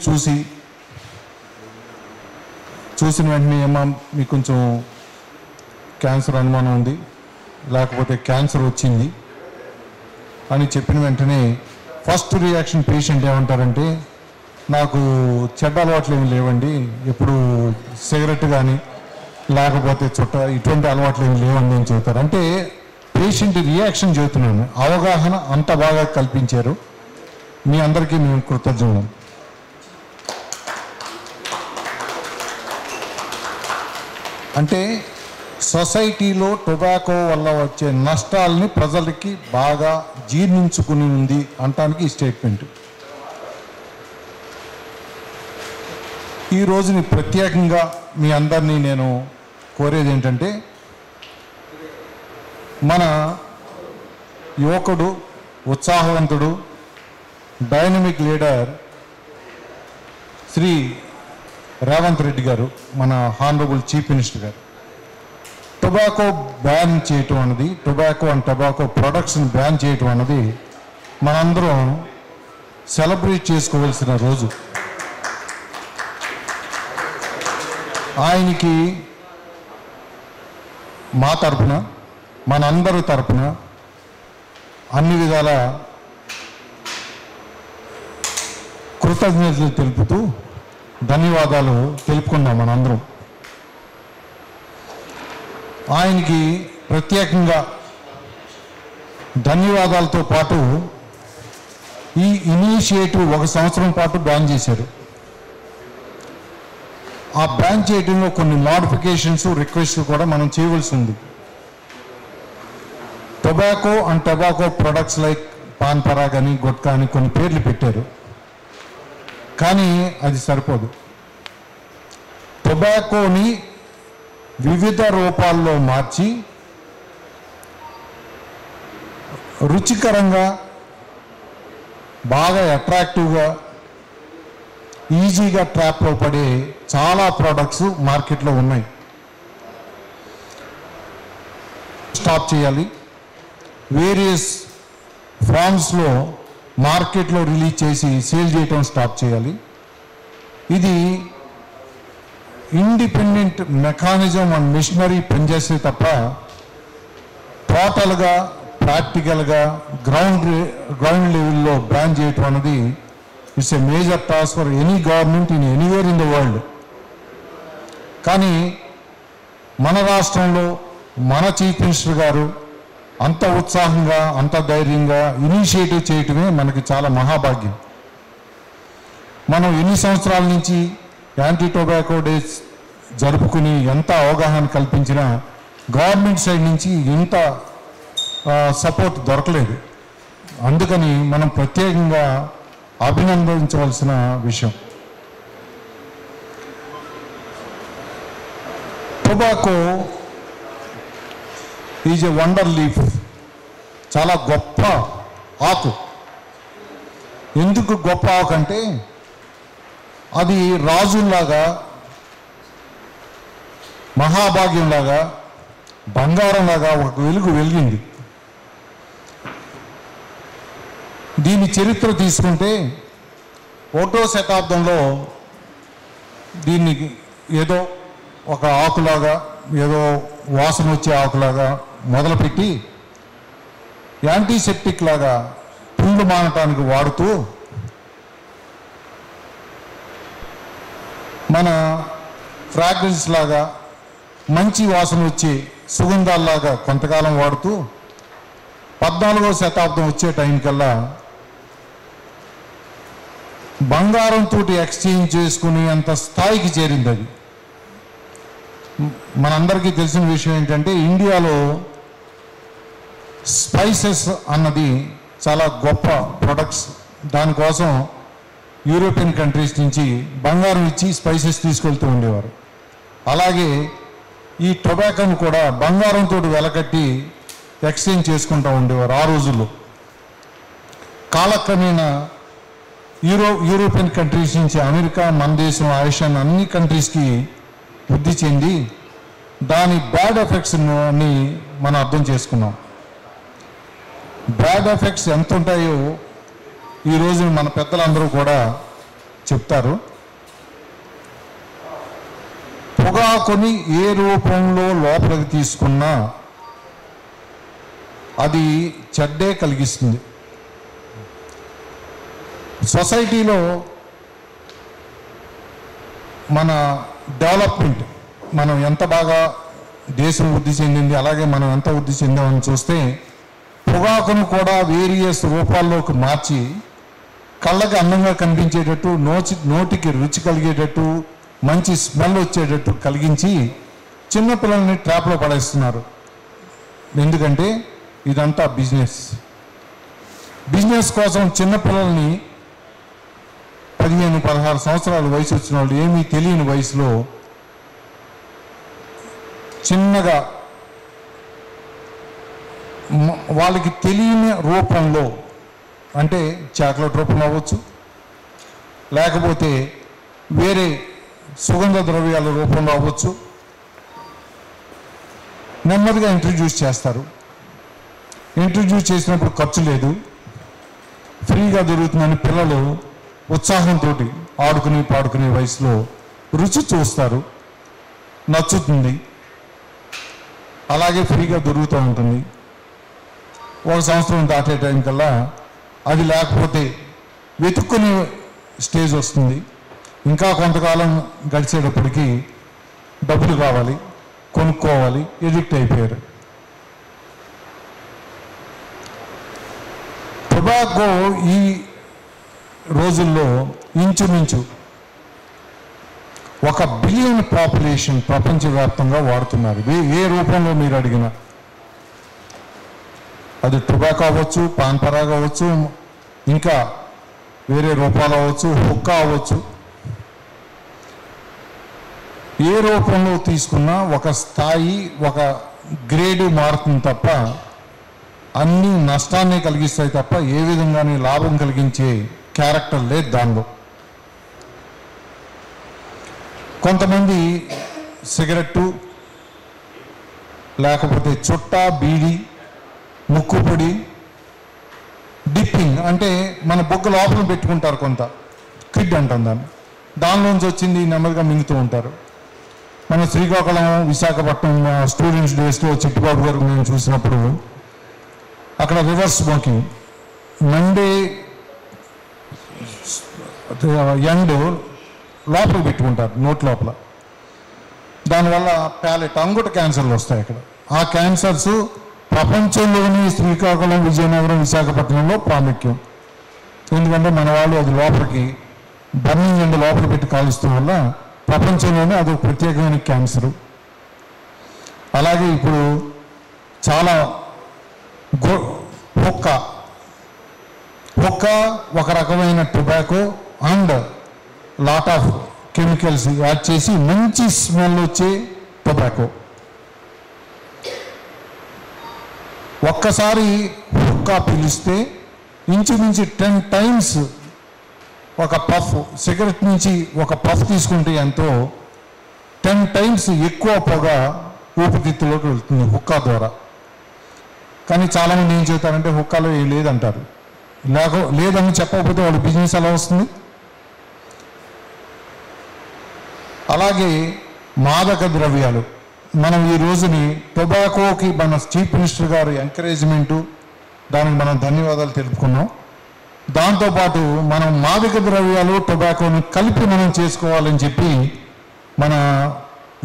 చూసిన వెంటనే ఏమో మీకు కొంచెం క్యాన్సర్ అనుమానం ఉంది, లేకపోతే క్యాన్సర్ వచ్చింది అని చెప్పిన వెంటనే ఫస్ట్ రియాక్షన్ పేషెంట్ ఏమంటారంటే, నాకు చెడ్డ అలవాట్లు ఏమి లేవండి, ఎప్పుడు సిగరెట్ కానీ లేకపోతే ఇటువంటి అలవాట్లు ఏమి లేవండి అని చెబుతారు. అంటే పేషెంట్ రియాక్షన్ చెబుతున్నాను. అవగాహన అంత బాగా కల్పించారు. మీ అందరికీ మేము కృతజ్ఞులం. అంటే సొసైటీలో టొబాకో వల్ల వచ్చే నష్టాలని ప్రజలకి బాగా జీర్ణించుకుని ఉంది అంటానికి ఈ స్టేట్మెంట్. ఈ రోజుని ప్రత్యేకంగా మీ అందరినీ నేను కోరేది ఏంటంటే, మన యువకుడు, ఉత్సాహవంతుడు, డైనమిక్ లీడర్ శ్రీ రేవంత్ రెడ్డి గారు, మన హానరబుల్ చీఫ్ మినిస్టర్ గారు, టొబాకో బ్యాన్ చేయటం అన్నది, టొబాకో అండ్ టొబాకో ప్రొడక్ట్స్ని బ్యాన్ చేయటం అన్నది మనందరం సెలబ్రేట్ చేసుకోవాల్సిన రోజు. ఆయనకి మా తరపున, మనందరి తరపున అన్ని విధాల కృతజ్ఞతలు తెలుపుతూ ధన్యవాదాలు తెలుపుకున్నాం మనందరం. ఆయనకి ప్రత్యేకంగా ధన్యవాదాలతో పాటు ఈ ఇనిషియేటివ్ 1 సంవత్సరం పాటు బ్యాన్ చేశారు. ఆ బ్యాన్ చేయడంలో కొన్ని మోడిఫికేషన్స్, రిక్వెస్ట్లు కూడా మనం చేయవలసి ఉంది. Tobacco and tobacco products like pan Parag అని, గుట్కా అని కొన్ని పేర్లు పెట్టారు. కానీ అది సరిపోదు. టొబాకోని వివిధ రూపాల్లో మార్చి రుచికరంగా, బాగా అట్రాక్టివ్గా, ఈజీగా ట్రాప్లో పడే చాలా ప్రోడక్ట్స్ మార్కెట్లో ఉన్నాయి. స్టాప్ చేయాలి. వేరియస్ ఫార్మ్స్లో మార్కెట్లో రిలీజ్ చేసి సేల్ చేయటం స్టాప్ చేయాలి. ఇది ఇండిపెండెంట్ మెకానిజం అండ్ మిషనరీ పనిచేస్తే తప్ప టోటల్గా, ప్రాక్టికల్గా గ్రౌండ్ లెవెల్లో బ్యాన్ చేయటం అనేది it's a major task for any government in anywhere in the world. కానీ మన రాష్ట్రంలో మన చీఫ్ మినిస్టర్ గారు అంత ఉత్సాహంగా, అంత ధైర్యంగా ఇనిషియేటివ్ చేయటమే మనకి చాలా మహాభాగ్యం. మనం ఎన్ని సంవత్సరాల నుంచి యాంటీ టొబాకో డేస్ జరుపుకుని ఎంత అవగాహన కల్పించినా గవర్నమెంట్ సైడ్ నుంచి ఇంత సపోర్ట్ దొరకలేదు. అందుకని మనం ప్రత్యేకంగా అభినందించవలసిన విషయం. Tobacco is a wonder leaf, చాలా గొప్ప ఆకు. ఎందుకు గొప్ప ఆకు అంటే అది రాజుల్లాగా, మహాభాగ్యంలాగా, బంగారంలాగా ఒక వెలుగు వెలిగింది. దీని చరిత్ర తీసుకుంటే 1వ శతాబ్దంలో దీన్ని ఏదో ఒక ఆకులాగా, ఏదో వాసన వచ్చే ఆకులాగా మొదలుపెట్టి యాంటీసెప్టిక్ లాగా పుండు మానటానికి వాడుతూ మన ఫ్రాగ్రెన్స్ లాగా మంచి వాసన వచ్చే సుగంధాల్లాగా కొంతకాలం వాడుతూ 14వ శతాబ్దం వచ్చే టైంకల్లా బంగారంతో ఎక్స్చేంజ్ చేసుకునే అంత స్థాయికి చేరింది. అది మనందరికీ తెలిసిన విషయం ఏంటంటే ఇండియాలో స్పైసెస్ అన్నది చాలా గొప్ప ప్రొడక్ట్స్. దానికోసం యూరోపియన్ కంట్రీస్ నుంచి బంగారం ఇచ్చి స్పైసెస్ తీసుకెళ్తూ ఉండేవారు. అలాగే ఈ టొబాకోను కూడా బంగారంతో వెలకట్టి ఎక్స్చేంజ్ చేసుకుంటూ ఉండేవారు ఆ రోజుల్లో. కాలక్రమేణా యూరోపియన్ కంట్రీస్ నుంచి అమెరికా, మన దేశం, ఆసియన్ అన్ని కంట్రీస్కి వృద్ధి చెంది దాని బ్యాడ్ ఎఫెక్ట్స్ అని మనం అర్థం చేసుకున్నాం. బ్యాడ్ ఎఫెక్ట్స్ ఎంత ఉంటాయో ఈరోజు మన పెద్దలందరూ కూడా చెప్తారు. పొగాకుని ఏ రూపంలో లోపలికి తీసుకున్నా అది చెడ్డే కలిగిస్తుంది. సొసైటీలో మన డెవలప్మెంట్, మనం ఎంత బాగా దేశం వృద్ధి చెందింది, అలాగే మనం ఎంత వృద్ధి చెందామని చూస్తే పొగాకును కూడా వేరియస్ రూపాల్లోకి మార్చి కళ్ళకి అందంగా కనిపించేటట్టు, నోటికి రుచి కలిగేటట్టు, మంచి స్మెల్ వచ్చేటట్టు కలిగించి చిన్నపిల్లల్ని ట్రాప్లో పడేస్తున్నారు. ఎందుకంటే ఇదంతా బిజినెస్ కోసం చిన్నపిల్లల్ని 15-16 సంవత్సరాల వయసు వచ్చిన వాళ్ళు ఏమీ తెలియని వయసులో చిన్నగా వాళ్ళకి తెలియని రూపంలో, అంటే చాక్లెట్ రూపంలో అవ్వచ్చు, లేకపోతే వేరే సుగంధ ద్రవ్యాల రూపంలో అవ్వచ్చు, నెమ్మదిగా ఇంట్రడ్యూస్ చేస్తారు. ఇంట్రడ్యూస్ చేసినప్పుడు ఖర్చు లేదు, ఫ్రీగా దొరుకుతుందని పిల్లలు ఉత్సాహంతో ఆడుకుని పాడుకునే వయసులో రుచి చూస్తారు, నచ్చుతుంది, అలాగే ఫ్రీగా దొరుకుతూ ఉంటుంది. 1 సంవత్సరం దాటే టైం కల్లా అది లేకపోతే వెతుక్కునే స్టేజ్ వస్తుంది. ఇంకా కొంతకాలం గడిచేటప్పటికి డబ్బులు కావాలి, కొనుక్కోవాలి, ఎడిక్ట్ అయిపోయారు. టొబాకో ఈ రోజుల్లో ఇంచుమించు 1 బిలియన్ పాపులేషన్ ప్రపంచవ్యాప్తంగా వాడుతున్నారు. ఏ రూపంలో మీరు అడిగినా, అది టొబాకో అవ్వచ్చు, పాన్ పరాగ్ అవ్వచ్చు, ఇంకా వేరే రూపాలు అవ్వచ్చు, హుక్కా అవ్వచ్చు. ఏ రూపంలో తీసుకున్నా ఒక స్థాయి, ఒక గ్రేడు మారుతుంది తప్ప అన్నీ నష్టాన్ని కలిగిస్తాయి తప్ప ఏ విధంగానే లాభం కలిగించే క్యారెక్టర్ లేదు దానిలో. కొంతమంది సిగరెట్టు, లేకపోతే చుట్టా, బీడి, ముక్కుపొడి, డిప్పింగ్ అంటే మన బొగ్గ లోపల పెట్టుకుంటారు, కొంత కిడ్ అంటాం దాన్ని, దానిలోంచి వచ్చింది నెమ్మదిగా మింగుతూ ఉంటారు. మన శ్రీకాకుళం, విశాఖపట్నం స్టూడెంట్స్ డేస్లో చిట్టుబాబు గారు మేము చూసినప్పుడు అక్కడ రివర్స్ స్మోకింగ్, మండే ఎండ్ లోపల పెట్టుకుంటారు, నోట్ లోపల. దానివల్ల ప్యాలెట్, అంగుట క్యాన్సర్లు వస్తాయి అక్కడ. ఆ క్యాన్సర్స్ ప్రపంచంలోని శ్రీకాకుళం, విజయనగరం, విశాఖపట్నంలో ప్రాముఖ్యం. ఎందుకంటే మన వాళ్ళు అది లోపలికి బర్నింగ్ ఎండ్ లోపల పెట్టి కాలుస్తాం వల్ల ప్రపంచంలోనే అది ప్రత్యేకమైన క్యాన్సరు. అలాగే ఇప్పుడు చాలా హుక్కా ఒక రకమైన tobacco and lot of chemicals add చేసి మంచి స్మెల్ వచ్చే టొబాకో. ఒక్కసారి హుక్కా పిలిస్తే ఇంచుమించు 10 టైమ్స్ ఒక పఫ్, సిగరెట్ నుంచి ఒక పఫ్ తీసుకుంటే ఎంతో 10 టైమ్స్ ఎక్కువ పొగ ఊపిరితిత్తులోకి వెళ్తుంది హుక్కా ద్వారా. కానీ చాలామంది ఏం చేస్తారంటే హుక్కాలో ఏం లేదంటారు. లేదని చెప్పకపోతే వాళ్ళ బిజినెస్ ఎలా వస్తుంది? అలాగే మాదక ద్రవ్యాలు, మనం ఈ రోజుని టొబాకోకి మన చీఫ్ మినిస్టర్ గారు ఎంకరేజ్మెంటు, దానికి మనం ధన్యవాదాలు తెలుపుకున్నాం. దాంతోపాటు మనం మాదక ద్రవ్యాలు, టొబాకోని కలిపి మనం చేసుకోవాలని చెప్పి మన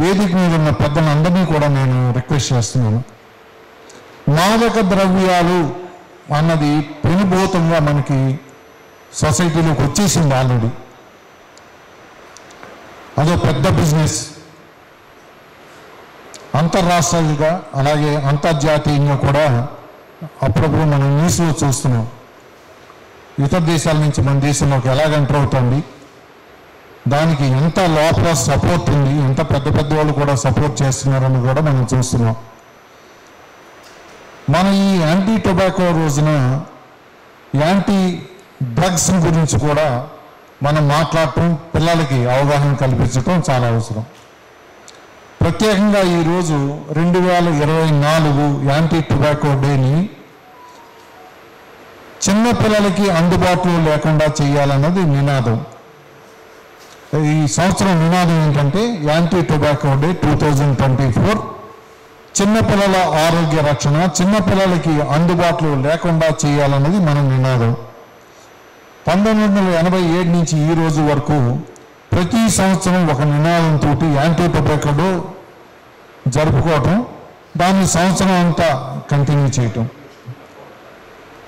వేదిక మీద ఉన్న పెద్దలందరినీ కూడా నేను రిక్వెస్ట్ చేస్తున్నాను. మాదక ద్రవ్యాలు అన్నది పెనుభూతంగా మనకి సొసైటీలోకి వచ్చేసింది ఆల్రెడీ. అదో పెద్ద బిజినెస్. అంతర్రాష్ట్రాలుగా అలాగే అంతర్జాతీయంగా కూడా అప్పుడప్పుడు మనం న్యూస్లో చూస్తున్నాం. ఇతర దేశాల నుంచి మన దేశంలోకి ఎలాగ ఎంటర్ అవుతుంది, దానికి ఎంత లోపల సపోర్ట్ ఉంది, ఎంత పెద్ద పెద్ద వాళ్ళు కూడా సపోర్ట్ చేస్తున్నారని కూడా మనం చూస్తున్నాం. మన ఈ యాంటీ టొబాకో రోజున యాంటీ డ్రగ్స్ గురించి కూడా మనం మాట్లాడటం, పిల్లలకి అవగాహన కల్పించడం చాలా అవసరం. ప్రత్యేకంగా ఈరోజు 2024 యాంటీ టొబాకో డేని చిన్నపిల్లలకి అందుబాటులో లేకుండా చేయాలన్నది నినాదం. ఈ సంవత్సరం నినాదం ఏంటంటే యాంటీ టొబాకో డే 2024, చిన్నపిల్లల ఆరోగ్య రక్షణ, చిన్నపిల్లలకి అందుబాటులో లేకుండా చేయాలన్నది మన నినాదం. 1987 నుంచి ఈ రోజు వరకు ప్రతి సంవత్సరం ఒక నినాదంతో యాంటీ టొబాకో డే జరుపుకోవటం, దాన్ని సంవత్సరం అంతా కంటిన్యూ చేయటం.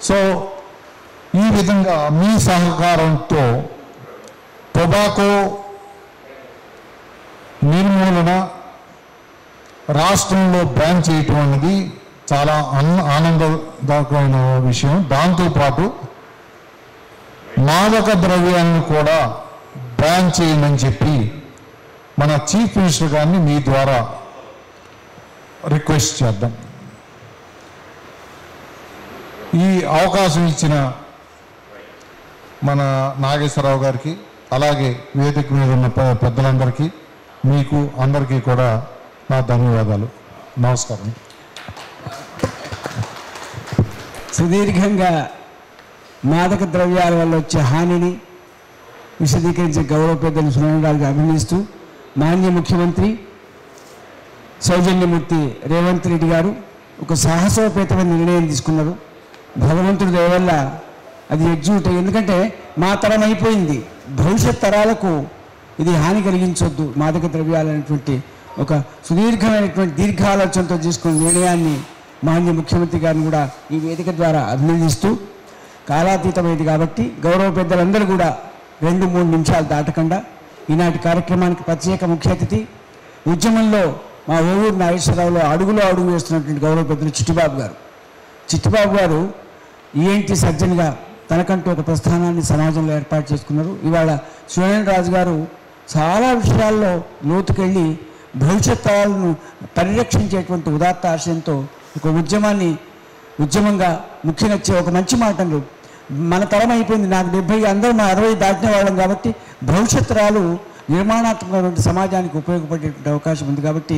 సో ఈ విధంగా మీ సహకారంతో టొబాకో నిర్మూలన రాష్ట్రంలో బ్యాన్ చేయటం అనేది చాలా ఆనందదాయకమైన విషయం. దాంతోపాటు మాదక ద్రవ్యాలను కూడా బ్యాన్ చేయమని చెప్పి మన చీఫ్ మినిస్టర్ గారిని మీ ద్వారా రిక్వెస్ట్ చేద్దాం. ఈ అవకాశం ఇచ్చిన మన నాగేశ్వరరావు గారికి, అలాగే వేదిక మీద ఉన్న పెద్దలందరికీ, మీకు అందరికీ కూడా నా ధన్యవాదాలు. నమస్కారం. సుదీర్ఘంగా మాదక ద్రవ్యాల వల్ల వచ్చే హానిని విశదీకరించే గౌరవ పెద్దలు సురేంద్రరాజు అభినందిస్తూ, మాన్య ముఖ్యమంత్రి సౌజన్యమూర్తి రేవంత్ రెడ్డి గారు ఒక సాహసోపేతమైన నిర్ణయం తీసుకున్నారు. భగవంతుడి దయ వల్ల అది ఎగ్జిక్యూట్ అయ్యి, ఎందుకంటే మా తరం అయిపోయింది, భవిష్యత్ తరాలకు ఇది హాని కలిగించొద్దు మాదక ద్రవ్యాలు అనేటువంటి ఒక సుదీర్ఘమైనటువంటి దీర్ఘాలోచనతో తీసుకున్న నిర్ణయాన్ని మాన్య ముఖ్యమంత్రి గారిని కూడా ఈ వేదిక ద్వారా అభినందిస్తూ, కాలాతీతమైంది కాబట్టి గౌరవ పెద్దలందరూ కూడా 2-3 నిమిషాలు దాటకుండా ఈనాటి కార్యక్రమానికి ప్రత్యేక ముఖ్య అతిథి, ఉద్యమంలో మా ఓవూరు నాగేశ్వరరావులో అడుగులో అడుగు వేస్తున్నటువంటి గౌరవ పెద్దలు చిట్టిబాబు గారు. చిట్టిబాబు గారు ఈఎన్టీ సర్జన్గా తనకంటూ ఒక ప్రస్థానాన్ని సమాజంలో ఏర్పాటు చేసుకున్నారు. ఇవాళ సురేంద్రరాజు గారు చాలా విషయాల్లో లోతుకెళ్ళి భవిష్యత్ తరాలను పరిరక్షించేటువంటి ఉదాత్త ఆశయంతో ఒక ఉద్యమంగా ముఖ్యంగా ఒక మంచి మాటలు, మన తరం అయిపోయింది, నాకు 70, అందరూ మా 60 దాటిన వాళ్ళం కాబట్టి భవిష్యత్ తరాలు నిర్మాణాత్మకమైన సమాజానికి ఉపయోగపడేటువంటి అవకాశం ఉంది. కాబట్టి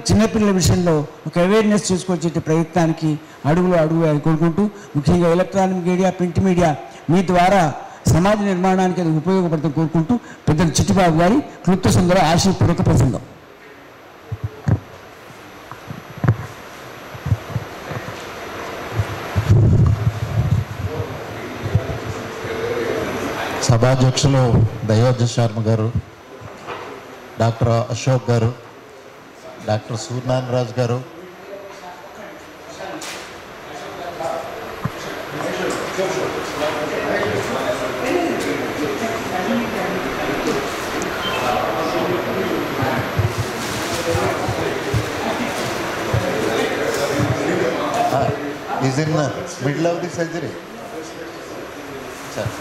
చిన్నపిల్లల విషయంలో ఒక అవేర్నెస్ తీసుకొచ్చే ప్రయత్నానికి అడుగులో అడుగు కోరుకుంటూ, ముఖ్యంగా ఎలక్ట్రానిక్ మీడియా, ప్రింట్ మీడియా మీ ద్వారా సమాజ నిర్మాణానికి అది ఉపయోగపడుతుంది కోరుకుంటూ, పెద్దలు చిట్టిబాబు గారి క్లుప్త సుందర ఆశీర్పూర్వక ప్రసంగం. సభాధ్యక్షులు దయోధ్య శర్మ గారు, doctor Ashok garu, doctor Suryanarayanaraju garu, is in middle of the surgery sir.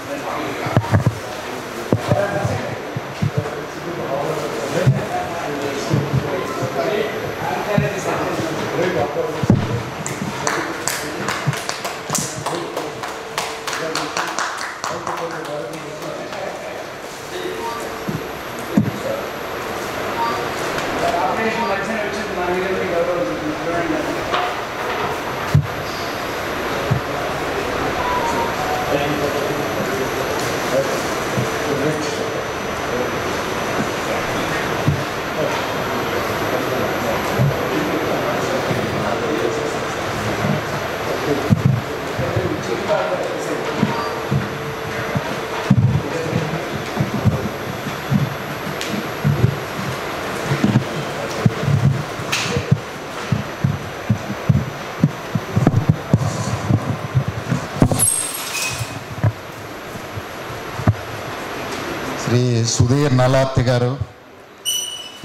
Shri Sudheer Nalarthi garu,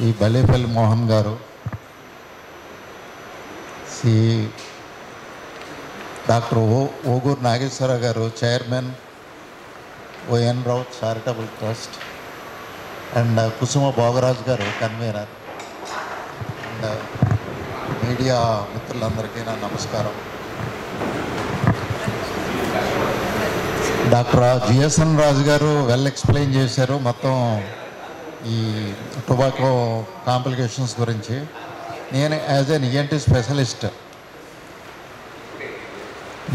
ఈ బల్లేపల్లి మోహన్ గారు, శ్రీ డాక్టర్ ఓగూరు నాగేశ్వరరావు గారు, chairman ON Rao charitable trust, and Kusuma Bhogaraju గారు, కన్వీనర్, అండ్ మీడియా మిత్రులందరికీ నా నమస్కారం. డాక్టర్ జిఎస్ఎన్ రాజు గారు వెల్ ఎక్స్ప్లెయిన్ చేశారు మొత్తం ఈ టొబాకో కాంప్లికేషన్స్ గురించి. నేను యాజ్ ఎన్ ఈఎన్టీ స్పెషలిస్ట్,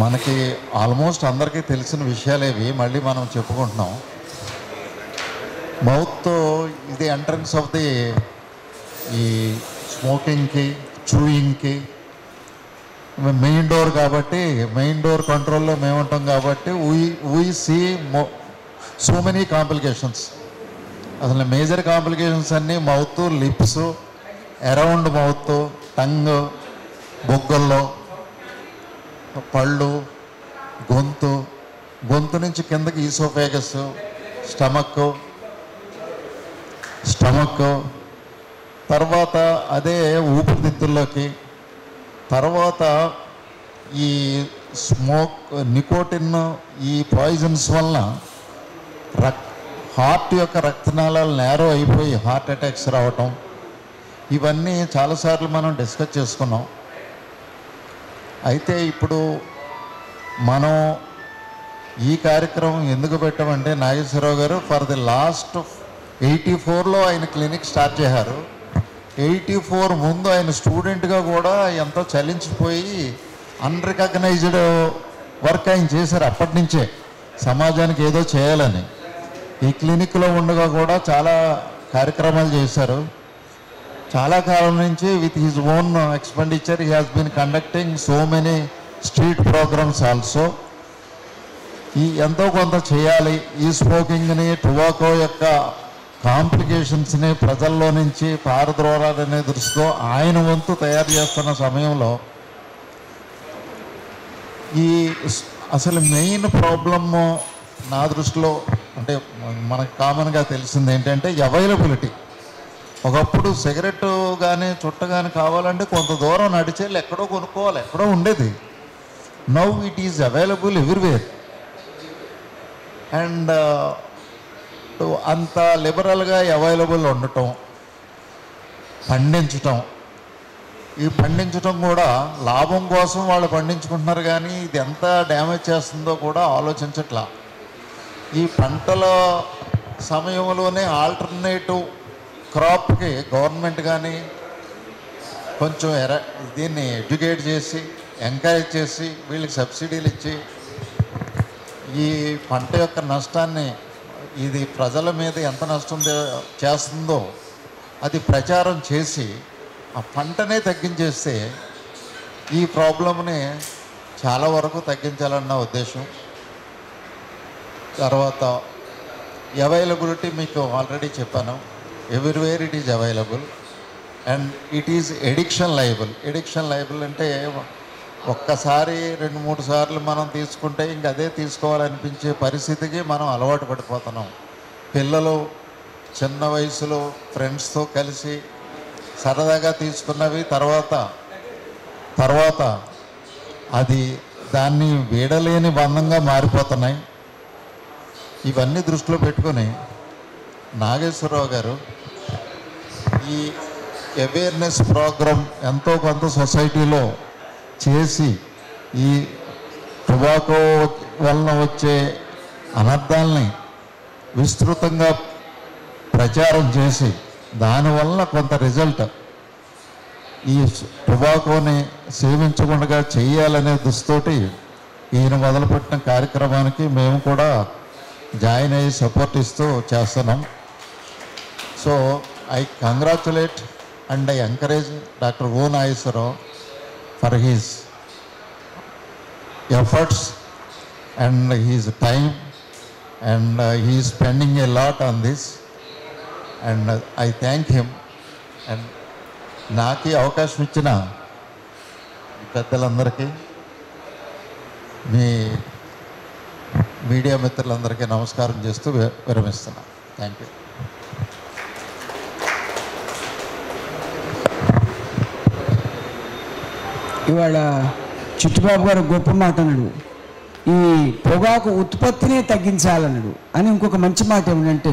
మనకి ఆల్మోస్ట్ అందరికీ తెలిసిన విషయాలేవి మళ్ళీ మనం చెప్పుకుంటున్నాం. మౌత్ ఇది ఎంట్రన్స్ ఆఫ్ ది ఈ స్మోకింగ్కి, చూయింగ్కి మెయిన్ డోర్ కాబట్టి, మెయిన్ డోర్ కంట్రోల్లో మేము ఉంటాం కాబట్టి we see so many complications. అసలు మేజర్ కాంప్లికేషన్స్ అన్నీ mouth, lips, around mouth, tongue, బొగ్గల్లో, పళ్ళు, గొంతు నుంచి కిందకి ఈసోఫేగస్, స్టమక్, తర్వాత అదే ఊపిరితిత్తుల్లోకి, తర్వాత ఈ స్మోక్, నికోటిన్, ఈ పాయిజన్స్ వలన హార్ట్ యొక్క రక్తనాళాలు నేరో అయిపోయి హార్ట్ అటాక్స్ రావటం, ఇవన్నీ చాలాసార్లు మనం డిస్కస్ చేసుకున్నాం. అయితే ఇప్పుడు మనం ఈ కార్యక్రమం ఎందుకు పెట్టామంటే, నాగేశ్వరరావు గారు ఫర్ ది లాస్ట్ 84లో ఆయన క్లినిక్ స్టార్ట్ చేశారు. 84 ముందు ఆయన స్టూడెంట్గా కూడా ఎంతో చలించిపోయి అన్రికగ్నైజ్డ్ వర్క్ ఆయన చేశారు. అప్పటి నుంచే సమాజానికి ఏదో చేయాలని ఈ క్లినిక్లో ఉండగా కూడా చాలా కార్యక్రమాలు చేశారు. చాలా కాలం నుంచి with his own expenditure he has been conducting so many street programmes also. ఈ ఎంతో కొంత చేయాలి, ఈ స్మోకింగ్ని, టొబాకో యొక్క కాంప్లికేషన్స్ని ప్రజల్లో నుంచి పారద్రోలాలనే దృష్టితో ఆయన వంతు తయారు చేస్తున్న సమయంలో ఈ అసలు మెయిన్ ప్రాబ్లము నా దృష్టిలో అంటే మనకు కామన్గా తెలిసింది ఏంటంటే అవైలబిలిటీ. ఒకప్పుడు సిగరెట్ కానీ చుట్ట కానీ కావాలంటే కొంత దూరం నడిచేళ్ళు ఎక్కడో కొనుక్కోవాలి, ఎక్కడో ఉండేది. Now it is available everywhere. And అంత లిబరల్గా అవైలబుల్ ఉండటం, పండించటం, ఈ పండించటం కూడా లాభం కోసం వాళ్ళు పండించుకుంటున్నారు, కానీ ఇది ఎంత డ్యామేజ్ చేస్తుందో కూడా ఆలోచించట్లా. ఈ పంటల సమయంలోనే ఆల్టర్నేటివ్ క్రాప్కి గవర్నమెంట్ కానీ కొంచెం దీన్ని ఎడ్యుకేట్ చేసి ఎంకరేజ్ చేసి వీళ్ళకి సబ్సిడీలు ఇచ్చి ఈ పంట యొక్క నష్టాన్ని, ఇది ప్రజల మీద ఎంత నష్టం చేస్తుందో అది ప్రచారం చేసి ఆ పంటనే తగ్గించేస్తే ఈ ప్రాబ్లంని చాలా వరకు తగ్గించాలన్న ఉద్దేశం. తర్వాత అవైలబిలిటీ మీకు ఆల్రెడీ చెప్పాను, everywhere it is available and it is addiction liable. Addiction liable అంటే ఒక్కసారి 2-3 సార్లు మనం తీసుకుంటే ఇంక అదే తీసుకోవాలనిపించే పరిస్థితికి మనం అలవాటు పడిపోతున్నాం. పిల్లలు చిన్న వయసులో ఫ్రెండ్స్తో కలిసి సరదాగా తీసుకున్నవి తర్వాత అది దాన్ని వీడలేని బంధంగా మారిపోతున్నాయి. ఇవన్నీ దృష్టిలో పెట్టుకొని నాగేశ్వరరావు గారు ఈ అవేర్నెస్ ప్రోగ్రాం ఎంతో కొంత సొసైటీలో చేసి ఈ టొబాకో వలన వచ్చే అనర్థాలని విస్తృతంగా ప్రచారం చేసి దానివల్ల కొంత రిజల్ట్ ఈ టొబాకోని సేవించకుండా చేయాలనే దృష్టితోటి ఈయన మొదలుపెట్టిన కార్యక్రమానికి మేము కూడా జాయిన్ అయ్యి సపోర్ట్ ఇస్తూ చేస్తున్నాం. So I congratulate and I encourage doctor O Nageswara Rao for his efforts and his time, and he is spending a lot on this, and I thank him. And నాకు అవకాశం ఇచ్చిన పెద్దలందరికీ, మీ మీడియా మిత్రులందరికీ నమస్కారం చేస్తూ విరమిస్తున్నాను. Thank you. ఇవాళ చిట్టుబాబు గారు గొప్ప మాట అన్నాడు, ఈ పొగాకు ఉత్పత్తినే తగ్గించాలన్నాడు. అని ఇంకొక మంచి మాట ఏమిటంటే,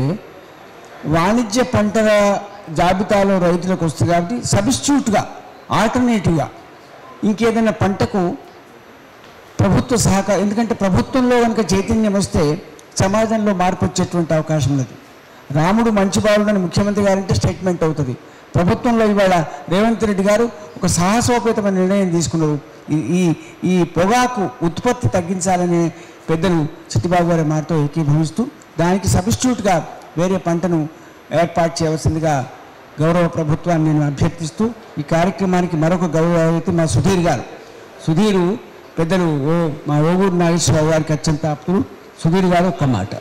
వాణిజ్య పంటల జాబితాలో రైతులకు వస్తుంది కాబట్టి సబ్స్టిట్యూట్గా, ఆల్టర్నేటివ్గా ఇంకేదైనా పంటకు ప్రభుత్వ సహకారం, ఎందుకంటే ప్రభుత్వంలో కనుక చైతన్యం వస్తే సమాజంలో మార్పు వచ్చేటువంటి అవకాశం ఉన్నది. రాముడు మంచి బాలుడని ముఖ్యమంత్రి గారంటే స్టేట్మెంట్ అవుతుంది. ప్రభుత్వంలో ఇవాళ రేవంత్ రెడ్డి గారు ఒక సాహసోపేతమైన నిర్ణయం తీసుకున్నారు. ఈ పొగాకు ఉత్పత్తి తగ్గించాలనే పెద్దలు చిట్టిబాబు గారి మాటతో ఏకీభవిస్తూ దానికి సబ్స్టిట్యూట్గా వేరే పంటను ఏర్పాటు చేయవలసిందిగా గౌరవ ప్రభుత్వాన్ని నేను అభ్యర్థిస్తూ ఈ కార్యక్రమానికి మరొక గౌరవ అతిథి మా సుధీర్ గారు. సుధీరు పెద్దలు మా ఓగూరు నాగేశ్వరరావు గారికి అత్యంత ఆప్తులు. సుధీర్ గారు ఒక్క మాట.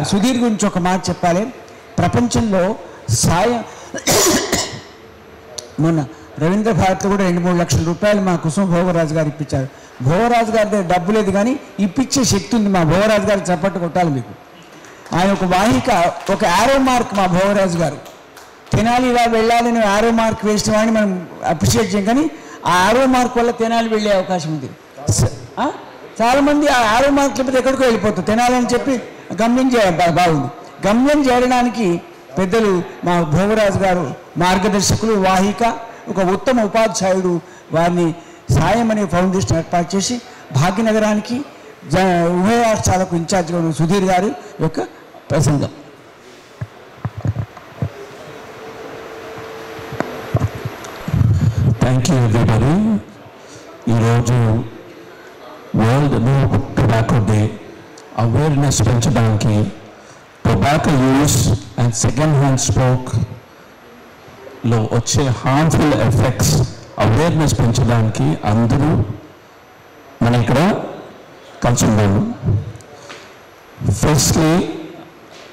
సుధీర్ గురించి ఒక మాట చెప్పాలి. ప్రపంచంలో మొన్న రవీంద్ర భారతి కూడా 2-3 లక్షల రూపాయలు మా కుసుమ భోగరాజు గారు ఇప్పించారు. భోగరాజు గారి దగ్గర డబ్బు లేదు, కానీ ఇప్పించే శక్తి ఉంది. మా భోగరాజు గారికి చప్పట్టు కొట్టాలి మీకు. ఆయన ఒక వాహిక, ఒక యారో మార్క్ మా భోగరాజు గారు. తెనాలి ఇలా వెళ్ళాలని ఆరో మార్క్ వేసిన వాడిని మనం అప్రిషియేట్ చేయం, కానీ ఆ ఆరో మార్క్ వల్ల తెనాలి వెళ్ళే అవకాశం ఉంది. చాలామంది ఆ ఆరో మార్క్ లేకపోతే ఎక్కడికో వెళ్ళిపోతారు. తెనాలి అని చెప్పి గమ్యం బాగుంది. గమ్యం చేరడానికి పెద్దలు మా భోగరాజు గారు మార్గదర్శకులు, వాహిక, ఒక ఉత్తమ ఉపాధ్యాయుడు, వారిని సాయం అనే ఫౌండేషన్ ఏర్పాటు చేసి భాగ్యనగరానికి ఉభయ రాష్ట్రాలకు ఇన్ఛార్జ్గా ఉన్న సుధీర్ గారి యొక్క ప్రసంగం. Thank you everybody. ఈరోజు world no tobacco day. Awareness పెంచడానికి tobacco use and second hand స్మోక్లో వచ్చే హార్మ్ఫుల్ ఎఫెక్ట్స్ అవేర్నెస్ పెంచడానికి అందరూ మన ఇక్కడ కలిసి ఉన్నాము. Firstly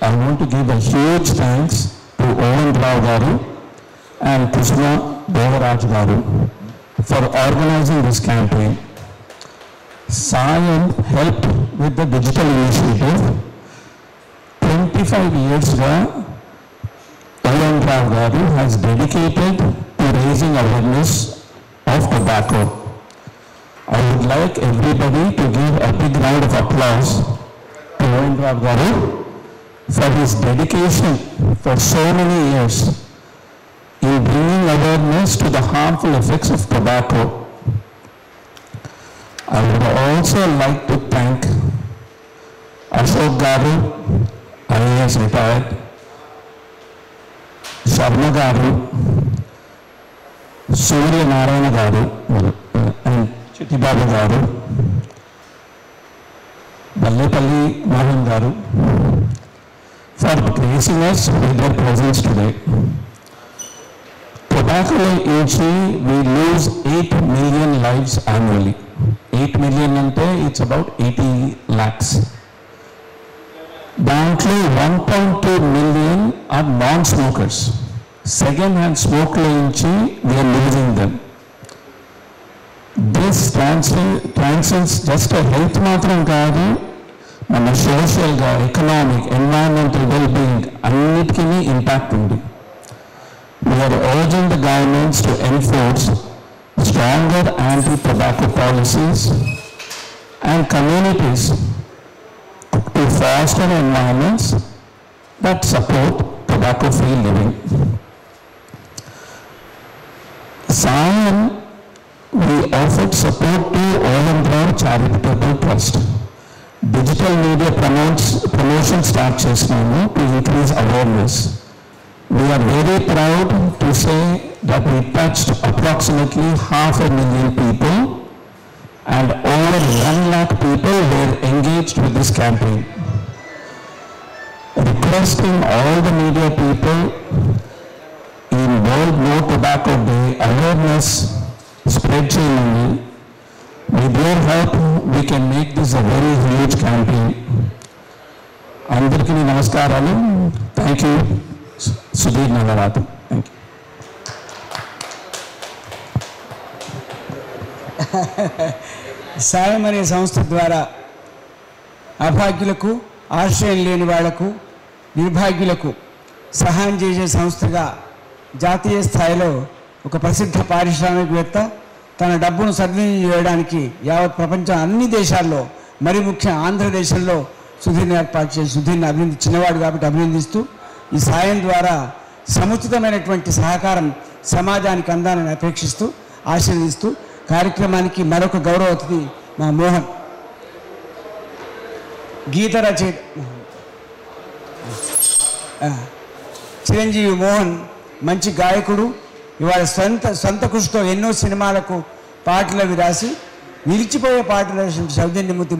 I want to give a huge thanks to O N Rao and Kusuma Devaraj Garu for organizing this campaign. Sayam helped with the digital initiative. 25 years ago, Owen Rao Garu has dedicated to raising awareness of tobacco. I would like everybody to give a big round of applause to Owen Rao Garu for his dedication for so many years in bringing awareness to the harmful effects of tobacco. I would also like to thank Ashok Garu, IAS retired, Sharma Garu, Surya Narayana Garu, and Chittibabu Garu, Ballepalli Mohan Garu for gracing us with their presence today. Tobacco నుంచి we lose 8 million lives annually. 8 million అంటే it's about 80 lakhs. దాంట్లో 1.2 million are non-smokers. Second hand smoke నుంచి we are losing them. This transcends just a health మాత్రం కాదు, మన సోషల్గా, economic, environmental wellbeing అన్నిటికీ impact ఉంది. We are urging the governments to enforce stronger anti-tobacco policies and communities to foster environments that support tobacco-free living. Sayam, we offered support to Owen Rao Charitable Trust. Digital media promotion start చేస్తున్నాము to increase awareness. We are very proud to say that we touched approximately 500,000 people and over 1 lakh people were engaged with this campaign. Requesting all the media people in World No Tobacco Day awareness spread cheyandi. With your help, we can make this a very huge campaign. Andariki namaskaralu. Thank you. Sudhir Nagarath. Thank you. సాయం అనే సంస్థ ద్వారా అభాగ్యులకు, ఆశ్రయం లేని వాళ్లకు, నిర్భాగ్యులకు సహాయం చేసే సంస్థగా జాతీయ స్థాయిలో ఒక ప్రసిద్ధ పారిశ్రామికవేత్త తన డబ్బును సద్వినియోగం చేయడానికి యావత్ ప్రపంచం అన్ని దేశాల్లో, మరి ముఖ్యంగా ఆంధ్రదేశంలో సుధీర్ని ఏర్పాటు చేసి సుధీర్ని చిన్నవాడు కాబట్టి అభినందిస్తూ, ఈ సాయం ద్వారా సముచితమైనటువంటి సహకారం సమాజానికి అందాలని అపేక్షిస్తూ, ఆశీర్వదిస్తూ కార్యక్రమానికి మరొక గౌరవ అతిథి మా మోహన్, గీత రచయిత చిరంజీవి మోహన్ మంచి గాయకుడు. ఇవాళ సొంత కృషితో ఎన్నో సినిమాలకు పాటలు అవి రాసి నిలిచిపోయే పాటలు రాసిన సౌజన్యమూర్తి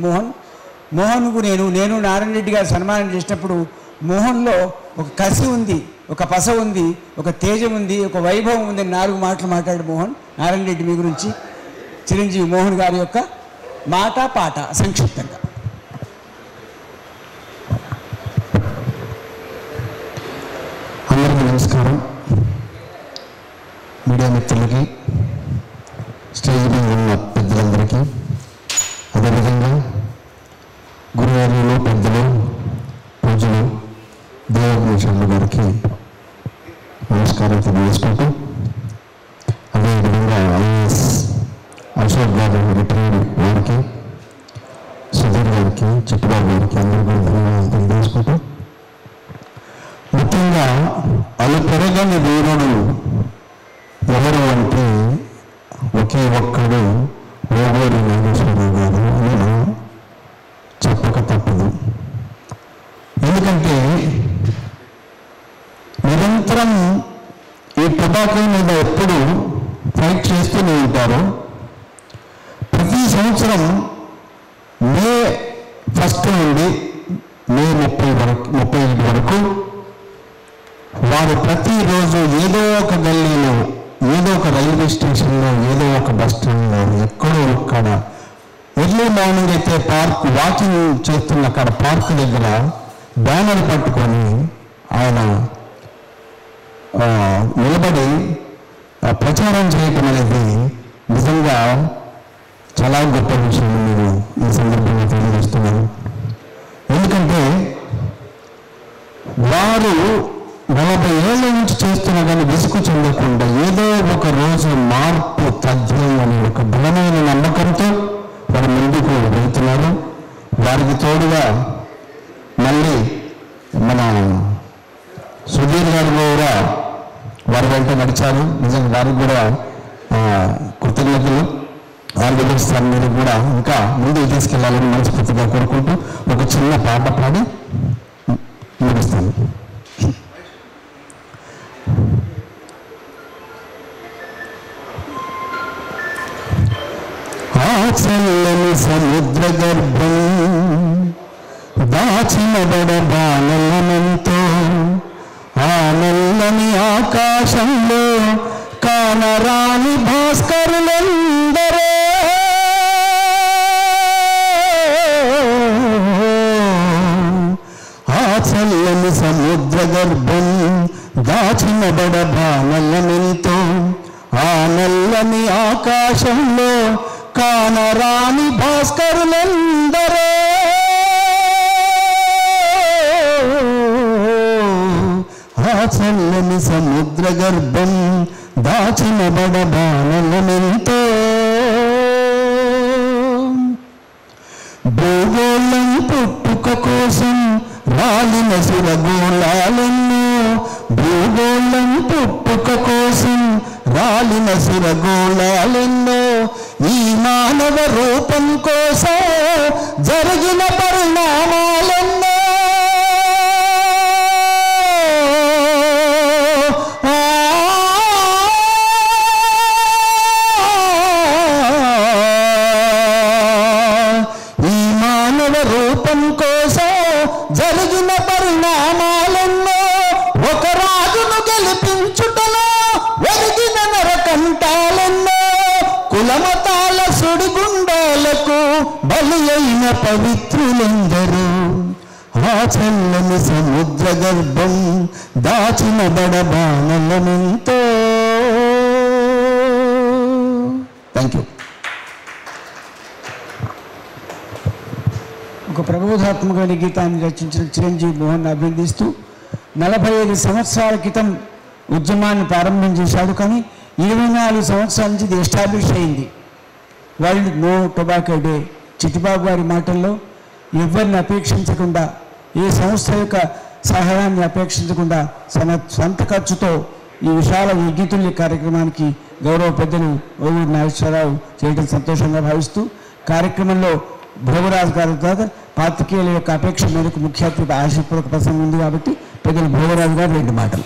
మోహన్కు నేను నారాయణ రెడ్డి గారు సన్మానం చేసినప్పుడు మోహన్లో ఒక కసి ఉంది, ఒక పస ఉంది, ఒక తేజం ఉంది, ఒక వైభవం ఉంది అని 4 మాటలు మాట్లాడు మోహన్. నారాయణ రెడ్డి మీ గురించి చిరంజీవి మోహన్ గారి యొక్క మాట పాట సంక్షిప్తంగా. అందరికీ నమస్కారం. మీడియా మిత్రులకి, స్టేజ్ మీద ఉన్న పెద్దలందరికీ, అదేవిధంగా గురువారులు, పెద్దలు, పూజలు, దేవభూషణుల గారికి నమస్కారం. నమస్కారం తెలియజేసుకుంటూ, అదేవిధంగా ఐఏఎస్ అశోక్ గారు రిటైర్డ్ వారికి, సుధీర్ గారికి, చిట్టుబాబు గారికి అందరూ కూడా ధన్యవాదాలు తెలియజేసుకుంటూ, ముఖ్యంగా అలు పెరగని వీరుడు ఎవరు అంటే ఒకే ఒక్కడు ఓగూరి నాగేశ్వరరావు గారు అని చెప్పక తప్పదు. ఎందుకంటే నిరంతరం ఈ టొబాకో మీద ఎప్పుడు ఫైట్ చేస్తూనే ఉంటారు. ప్రతి సంవత్సరం మే 1 నుండి మే 30 వరకు వారు ప్రతిరోజు ఏదో ఒక గల్లీలో, ఏదో ఒక రైల్వే స్టేషన్లో, ఏదో ఒక బస్ స్టాండ్లో, ఎక్కడో అక్కడ ఎర్లీ మార్నింగ్ అయితే పార్క్ వాకింగ్ చేస్తున్న అక్కడ పార్క్ దగ్గర బ్యానర్ పట్టుకొని ఆయన నిలబడి ప్రచారం చేయటం అనేది నిజంగా చాలా గొప్ప విషయం నేను ఈ సందర్భంగా తెలియజేస్తున్నాను. ఎందుకంటే వారు 40 ఏళ్ళ నుంచి చేస్తున్నా కానీ విసుగు చెందకుండా ఏదో ఒక రోజు మార్పు తథ్యం అనే ఒక బలమైన నమ్మకంతో వారు ముందుకు వెళ్తున్నారు. వారికి తోడుగా మళ్ళీ మన సుధీర్ గారు కూడా వారి వెంట నడిచారు. నిజంగా వారికి కూడా కృతజ్ఞతలు. ఆర్గనైజర్ మీరు కూడా ఇంకా ముందుకు తీసుకెళ్లాలని మనస్ఫూర్తిగా కోరుకుంటూ ఒక చిన్న పాట పాడి ముగిస్తాను. చల్లని సముద్ర గర్భం దాచిన బడబానలనంతో ఆ నల్లని ఆకాశంలో కానరాని భాస్కరులందరూ ఆ చల్లని సముద్ర గర్భం దాచిన బడబానలనంతో ఆ నల్లని ఆకాశంలో కానరాని భాస్కరులందరూ ఆ చల్లని సముద్ర గర్భం దాచిన బడబానలమెంతో భూగోళం పుట్టుక కోసం రాలిన సురగోళాలెన్నో, భూగోళం పుట్టుక కోసం రాలిన సురగోళాలెన్నో, ఈ మానవ రూపం కోసం జరిగిన పరిణామాలెన్నో, ఈ మానవ రూపం కోసం జరిగిన పరిణామాలెన్నో, ఒక రాజును గెలిపించుటలో ఒరిగిన నరకంటాలెన్నో, కులమతాల సుడిగుండాలకు బలి అయిన పవిత్రులందరూ ఆ చల్లని సముద్ర గర్భం దాచిన బడబానలమెంతో. Thank you. ఒక ప్రబోధాత్మకమైన గీతాన్ని రచించిన చిరంజీవి మోహన్ అభినందిస్తూ 45 సంవత్సరాల క్రితం ఉద్యమాన్ని ప్రారంభం చేశాడు. కానీ 24 సంవత్సరాల నుంచి ఇది ఎస్టాబ్లిష్ అయింది. World no tobacco day. Chittibabu గారి మాటల్లో ఎవరిని అపేక్షించకుండా, ఏ సంస్థ యొక్క సహాయాన్ని అపేక్షించకుండా సొంత ఖర్చుతో ఈ విశాల గీతుల్య కార్యక్రమానికి గౌరవ పెద్దలు ఓవూరి నాగేశ్వరరావు చేయడం సంతోషంగా భావిస్తూ, కార్యక్రమంలో భోగరాజు గారి ద్వారా పాత్రికేయుల యొక్క అపేక్ష మేరకు ముఖ్య అతిథి ఆశీర్పూర్వక ప్రసంగం ఉంది కాబట్టి పెద్దలు భోగరాజు గారు 2 మాటలు.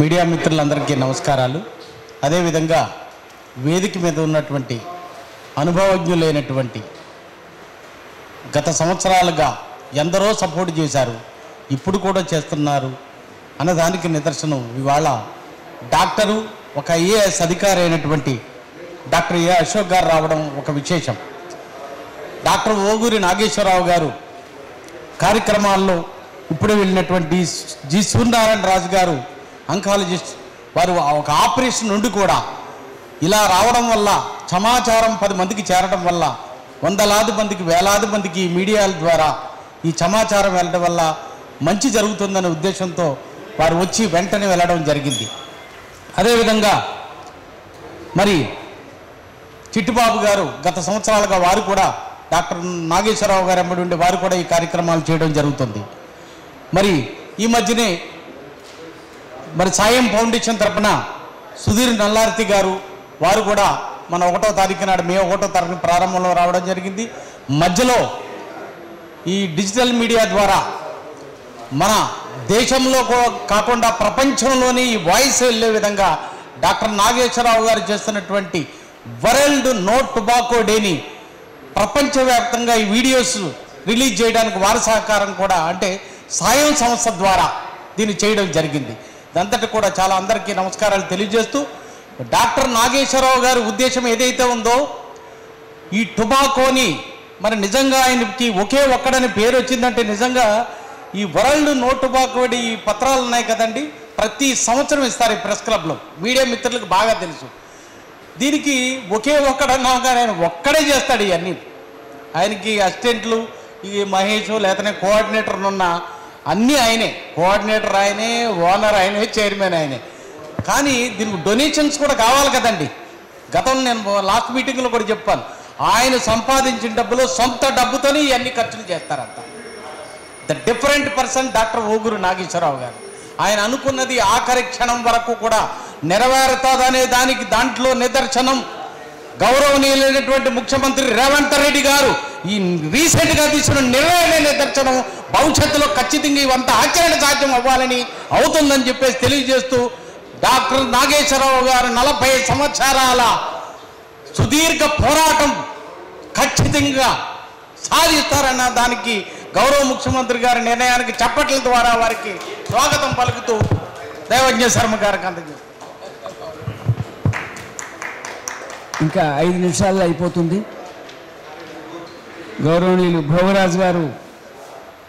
మీడియా మిత్రులందరికీ నమస్కారాలు. అదేవిధంగా వేదిక మీద ఉన్నటువంటి అనుభవజ్ఞులైనటువంటి గత సంవత్సరాలుగా ఎందరో సపోర్ట్ చేశారు, ఇప్పుడు కూడా చేస్తున్నారు అన్నదానికి నిదర్శనం ఇవాళ డాక్టరు, ఒక ఐఏఎస్ అధికారి అయినటువంటి డాక్టర్ ఏ అశోక్ గారు రావడం ఒక విశేషం. డాక్టర్ ఓగూరి నాగేశ్వరరావు గారు కార్యక్రమాల్లో ఇప్పుడు వెళ్ళినటువంటి జి సూర్యనారాయణ రాజు గారు అంకాలజిస్ట్, వారు ఒక ఆపరేషన్ నుండి కూడా ఇలా రావడం వల్ల సమాచారం 10 మందికి చేరడం వల్ల వందలాది మందికి, వేలాది మందికి మీడియాల ద్వారా ఈ సమాచారం వెళ్ళడం వల్ల మంచి జరుగుతుందనే ఉద్దేశంతో వారు వచ్చి వెంటనే వెళ్ళడం జరిగింది. అదేవిధంగా మరి చిట్టుబాబు గారు గత సంవత్సరాలుగా వారు కూడా డాక్టర్ నాగేశ్వరరావు గారు ఎంబడి ఉండి వారు కూడా ఈ కార్యక్రమాలు చేయడం జరుగుతుంది. మరి ఈ మధ్యనే మరి సాయం ఫౌండేషన్ తరఫున సుధీర్ నల్లార్తి గారు వారు కూడా మన 1వ తారీఖు నాడు మే 1వ తారీఖు ప్రారంభంలో రావడం జరిగింది. మధ్యలో ఈ డిజిటల్ మీడియా ద్వారా మన దేశంలో కాకుండా ప్రపంచంలోని ఈ వాయిస్ వెళ్ళే విధంగా డాక్టర్ నాగేశ్వరరావు గారు చేస్తున్నటువంటి వరల్డ్ నో టొబాకో డేని ప్రపంచవ్యాప్తంగా ఈ వీడియోస్ రిలీజ్ చేయడానికి వారి సహకారం కూడా అంటే సాయం సంస్థ ద్వారా దీన్ని చేయడం జరిగింది. దాంతటి కూడా చాలా అందరికీ నమస్కారాలు తెలియజేస్తూ డాక్టర్ నాగేశ్వరరావు గారి ఉద్దేశం ఏదైతే ఉందో ఈ టొబాకోని మరి నిజంగా ఆయనకి ఒకే ఒక్కడని పేరు వచ్చిందంటే నిజంగా ఈ వరల్డ్ నో టొబాకో డే ఈ పత్రాలు ఉన్నాయి కదండి, ప్రతి సంవత్సరం ఇస్తారు ఈ ప్రెస్ క్లబ్లో. మీడియా మిత్రులకు బాగా తెలుసు. దీనికి ఒకే ఒక్కడన్నాక ఆయన ఒక్కడే చేస్తాడు ఇవన్నీ. ఆయనకి అసిస్టెంట్లు ఈ మహేష్ లేకపోతే కోఆర్డినేటర్ ఉన్న అన్నీ ఆయనే, కోఆర్డినేటర్ ఆయనే, ఓనర్ ఆయనే, చైర్మన్ ఆయనే. కానీ దీనికి డొనేషన్స్ కూడా కావాలి కదండి. గతంలో నేను లాస్ట్ మీటింగ్లో కూడా చెప్పాను, ఆయన సంపాదించిన డబ్బులు సొంత డబ్బుతోనే ఇవన్నీ ఖర్చులు చేస్తారంట. The different person doctor Oguru Nageswararao garu. ఆయన అనుకున్నది ఆఖరి క్షణం వరకు కూడా నెరవేరుతుందనే దానికి దాంట్లో నిదర్శనం గౌరవనీయులైనటువంటి ముఖ్యమంత్రి రేవంత్ రెడ్డి గారు ఈ రీసెంట్గా తీసుకున్న నిర్ణయమే నిదర్శనం. భవిష్యత్తులో ఖచ్చితంగా ఇవంతా ఆచరణ సాధ్యం అవ్వాలని అవుతుందని చెప్పేసి తెలియజేస్తూ డాక్టర్ నాగేశ్వరరావు గారు 40 సంవత్సరాల సుదీర్ఘ పోరాటం ఖచ్చితంగా సాధిస్తారన్న దానికి గౌరవ ముఖ్యమంత్రి గారి నిర్ణయానికి చప్పట్ల ద్వారా వారికి స్వాగతం పలుకుతూ దైవజ్ఞ శర్మ గారికి అందజేస్తారు. ఇంకా 5 నిమిషాల్లో అయిపోతుంది. గౌరవనీయులు భోగరాజు గారు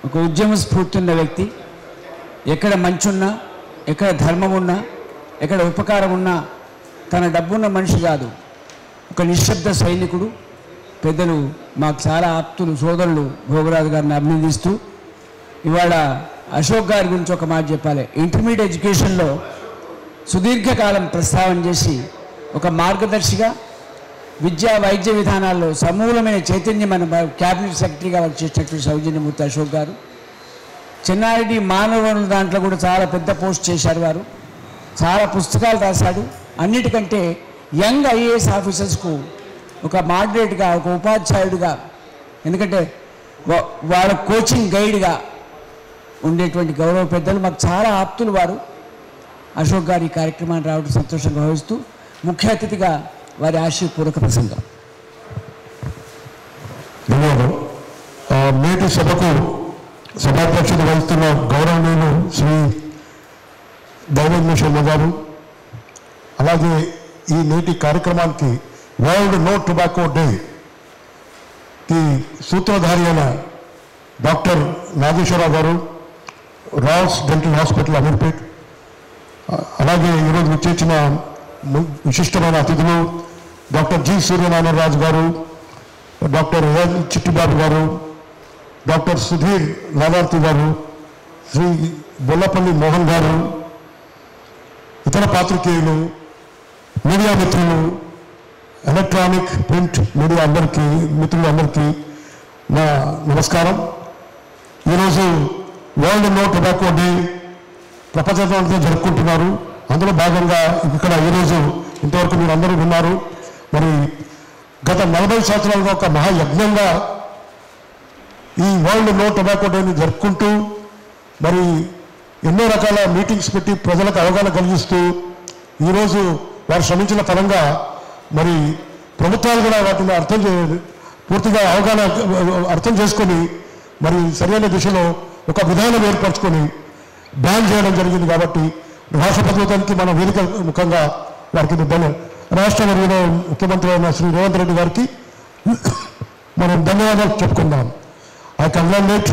ఒక ఉద్యమ స్ఫూర్తి ఉన్న వ్యక్తి. ఎక్కడ మంచి ఉన్నా, ఎక్కడ ధర్మం ఉన్నా, ఎక్కడ ఉపకారం ఉన్నా తన డబ్బున్న మనిషి కాదు, ఒక నిశ్శబ్ద సైనికుడు. పెద్దలు మాకు చాలా ఆప్తులు సోదరులు భోగరాజు గారిని అభినందిస్తూ ఇవాళ అశోక్ గారి గురించి ఒక మాట చెప్పాలి. ఇంటర్మీడియట్ ఎడ్యుకేషన్లో సుదీర్ఘకాలం ప్రస్తావన చేసి ఒక మార్గదర్శిగా విద్యా వైద్య విధానాల్లో సమూలమైన చైతన్యం మన క్యాబినెట్ సెక్రటరీగా వర్క్ చేసినటువంటి సౌజన్యమూర్తి అశోక్ గారు. చెన్నారెడ్డి మానవ వనరుల దాంట్లో కూడా చాలా పెద్ద పోస్ట్ చేశారు వారు. చాలా పుస్తకాలు రాశాడు. అన్నిటికంటే యంగ్ ఐఏఎస్ ఆఫీసర్స్కు ఒక మోడరేట్గా, ఒక ఉపాధ్యాయుడిగా, ఎందుకంటే వాళ్ళ కోచింగ్ గైడ్గా ఉండేటువంటి గౌరవ పెద్దలు మాకు చాలా ఆప్తులు వారు. అశోక్ గారు ఈ కార్యక్రమాన్ని రావడం సంతోషంగా భావిస్తూ ముఖ్య అతిథిగా వారి ఆశీర్వపూర్వక ప్రసంగం. ధన్యవాదాలు. నేటి సభకు సభాధ్యక్షత వహిస్తున్న గౌరవనీయులు శ్రీ దైవజ్ఞ శర్మ గారు, అలాగే ఈ నేటి కార్యక్రమానికి వరల్డ్ నో టొబాకో డే కి సూత్రధారి అయిన డాక్టర్ నాగేశ్వరరావు గారు, రావ్స్ డెంటల్ హాస్పిటల్ అమీర్పేట్, అలాగే ఈరోజు విచ్చేసిన విశిష్టమైన అతిథులు డాక్టర్ జి సూర్యనారాయణరాజు గారు, డాక్టర్ ఎల్ చిట్టిబాబు గారు, డాక్టర్ సుధీర్ నాదార్తి గారు, శ్రీ బొల్లపల్లి మోహన్ గారు, ఇతర పాత్రికేయులు, మీడియా మిత్రులు, ఎలక్ట్రానిక్ ప్రింట్ మీడియా మిత్రులందరికీ నా నమస్కారం. ఈరోజు వరల్డ్ నో టొబాకో డే ప్రపంచంతో జరుపుకుంటున్నారు. అందులో భాగంగా ఇక్కడ ఈరోజు ఇంతవరకు మీరు అందరూ విన్నారు. మరి గత 40 సంవత్సరాలుగా ఒక మహాయజ్ఞంగా ఈ వరల్డ్ నో టొబాకో డేని జరుపుకుంటూ మరి ఎన్నో రకాల మీటింగ్స్ పెట్టి ప్రజలకు అవగాహన కలిగిస్తూ ఈరోజు వారు శ్రమించిన పరంగా మరి ప్రభుత్వాలు కూడా వాటిని పూర్తిగా అవగాహన అర్థం చేసుకొని మరి సరైన దిశలో ఒక విధానం ఏర్పరచుకొని బ్యాన్ చేయడం జరిగింది. కాబట్టి రాష్ట్ర ప్రభుత్వానికి మన వేదిక ముఖంగా వారికి రాష్ట్ర మరియు ముఖ్యమంత్రి అయిన శ్రీ రేవంత్ రెడ్డి గారికి మనం ధన్యవాదాలు చెప్పుకుందాం. I congratulate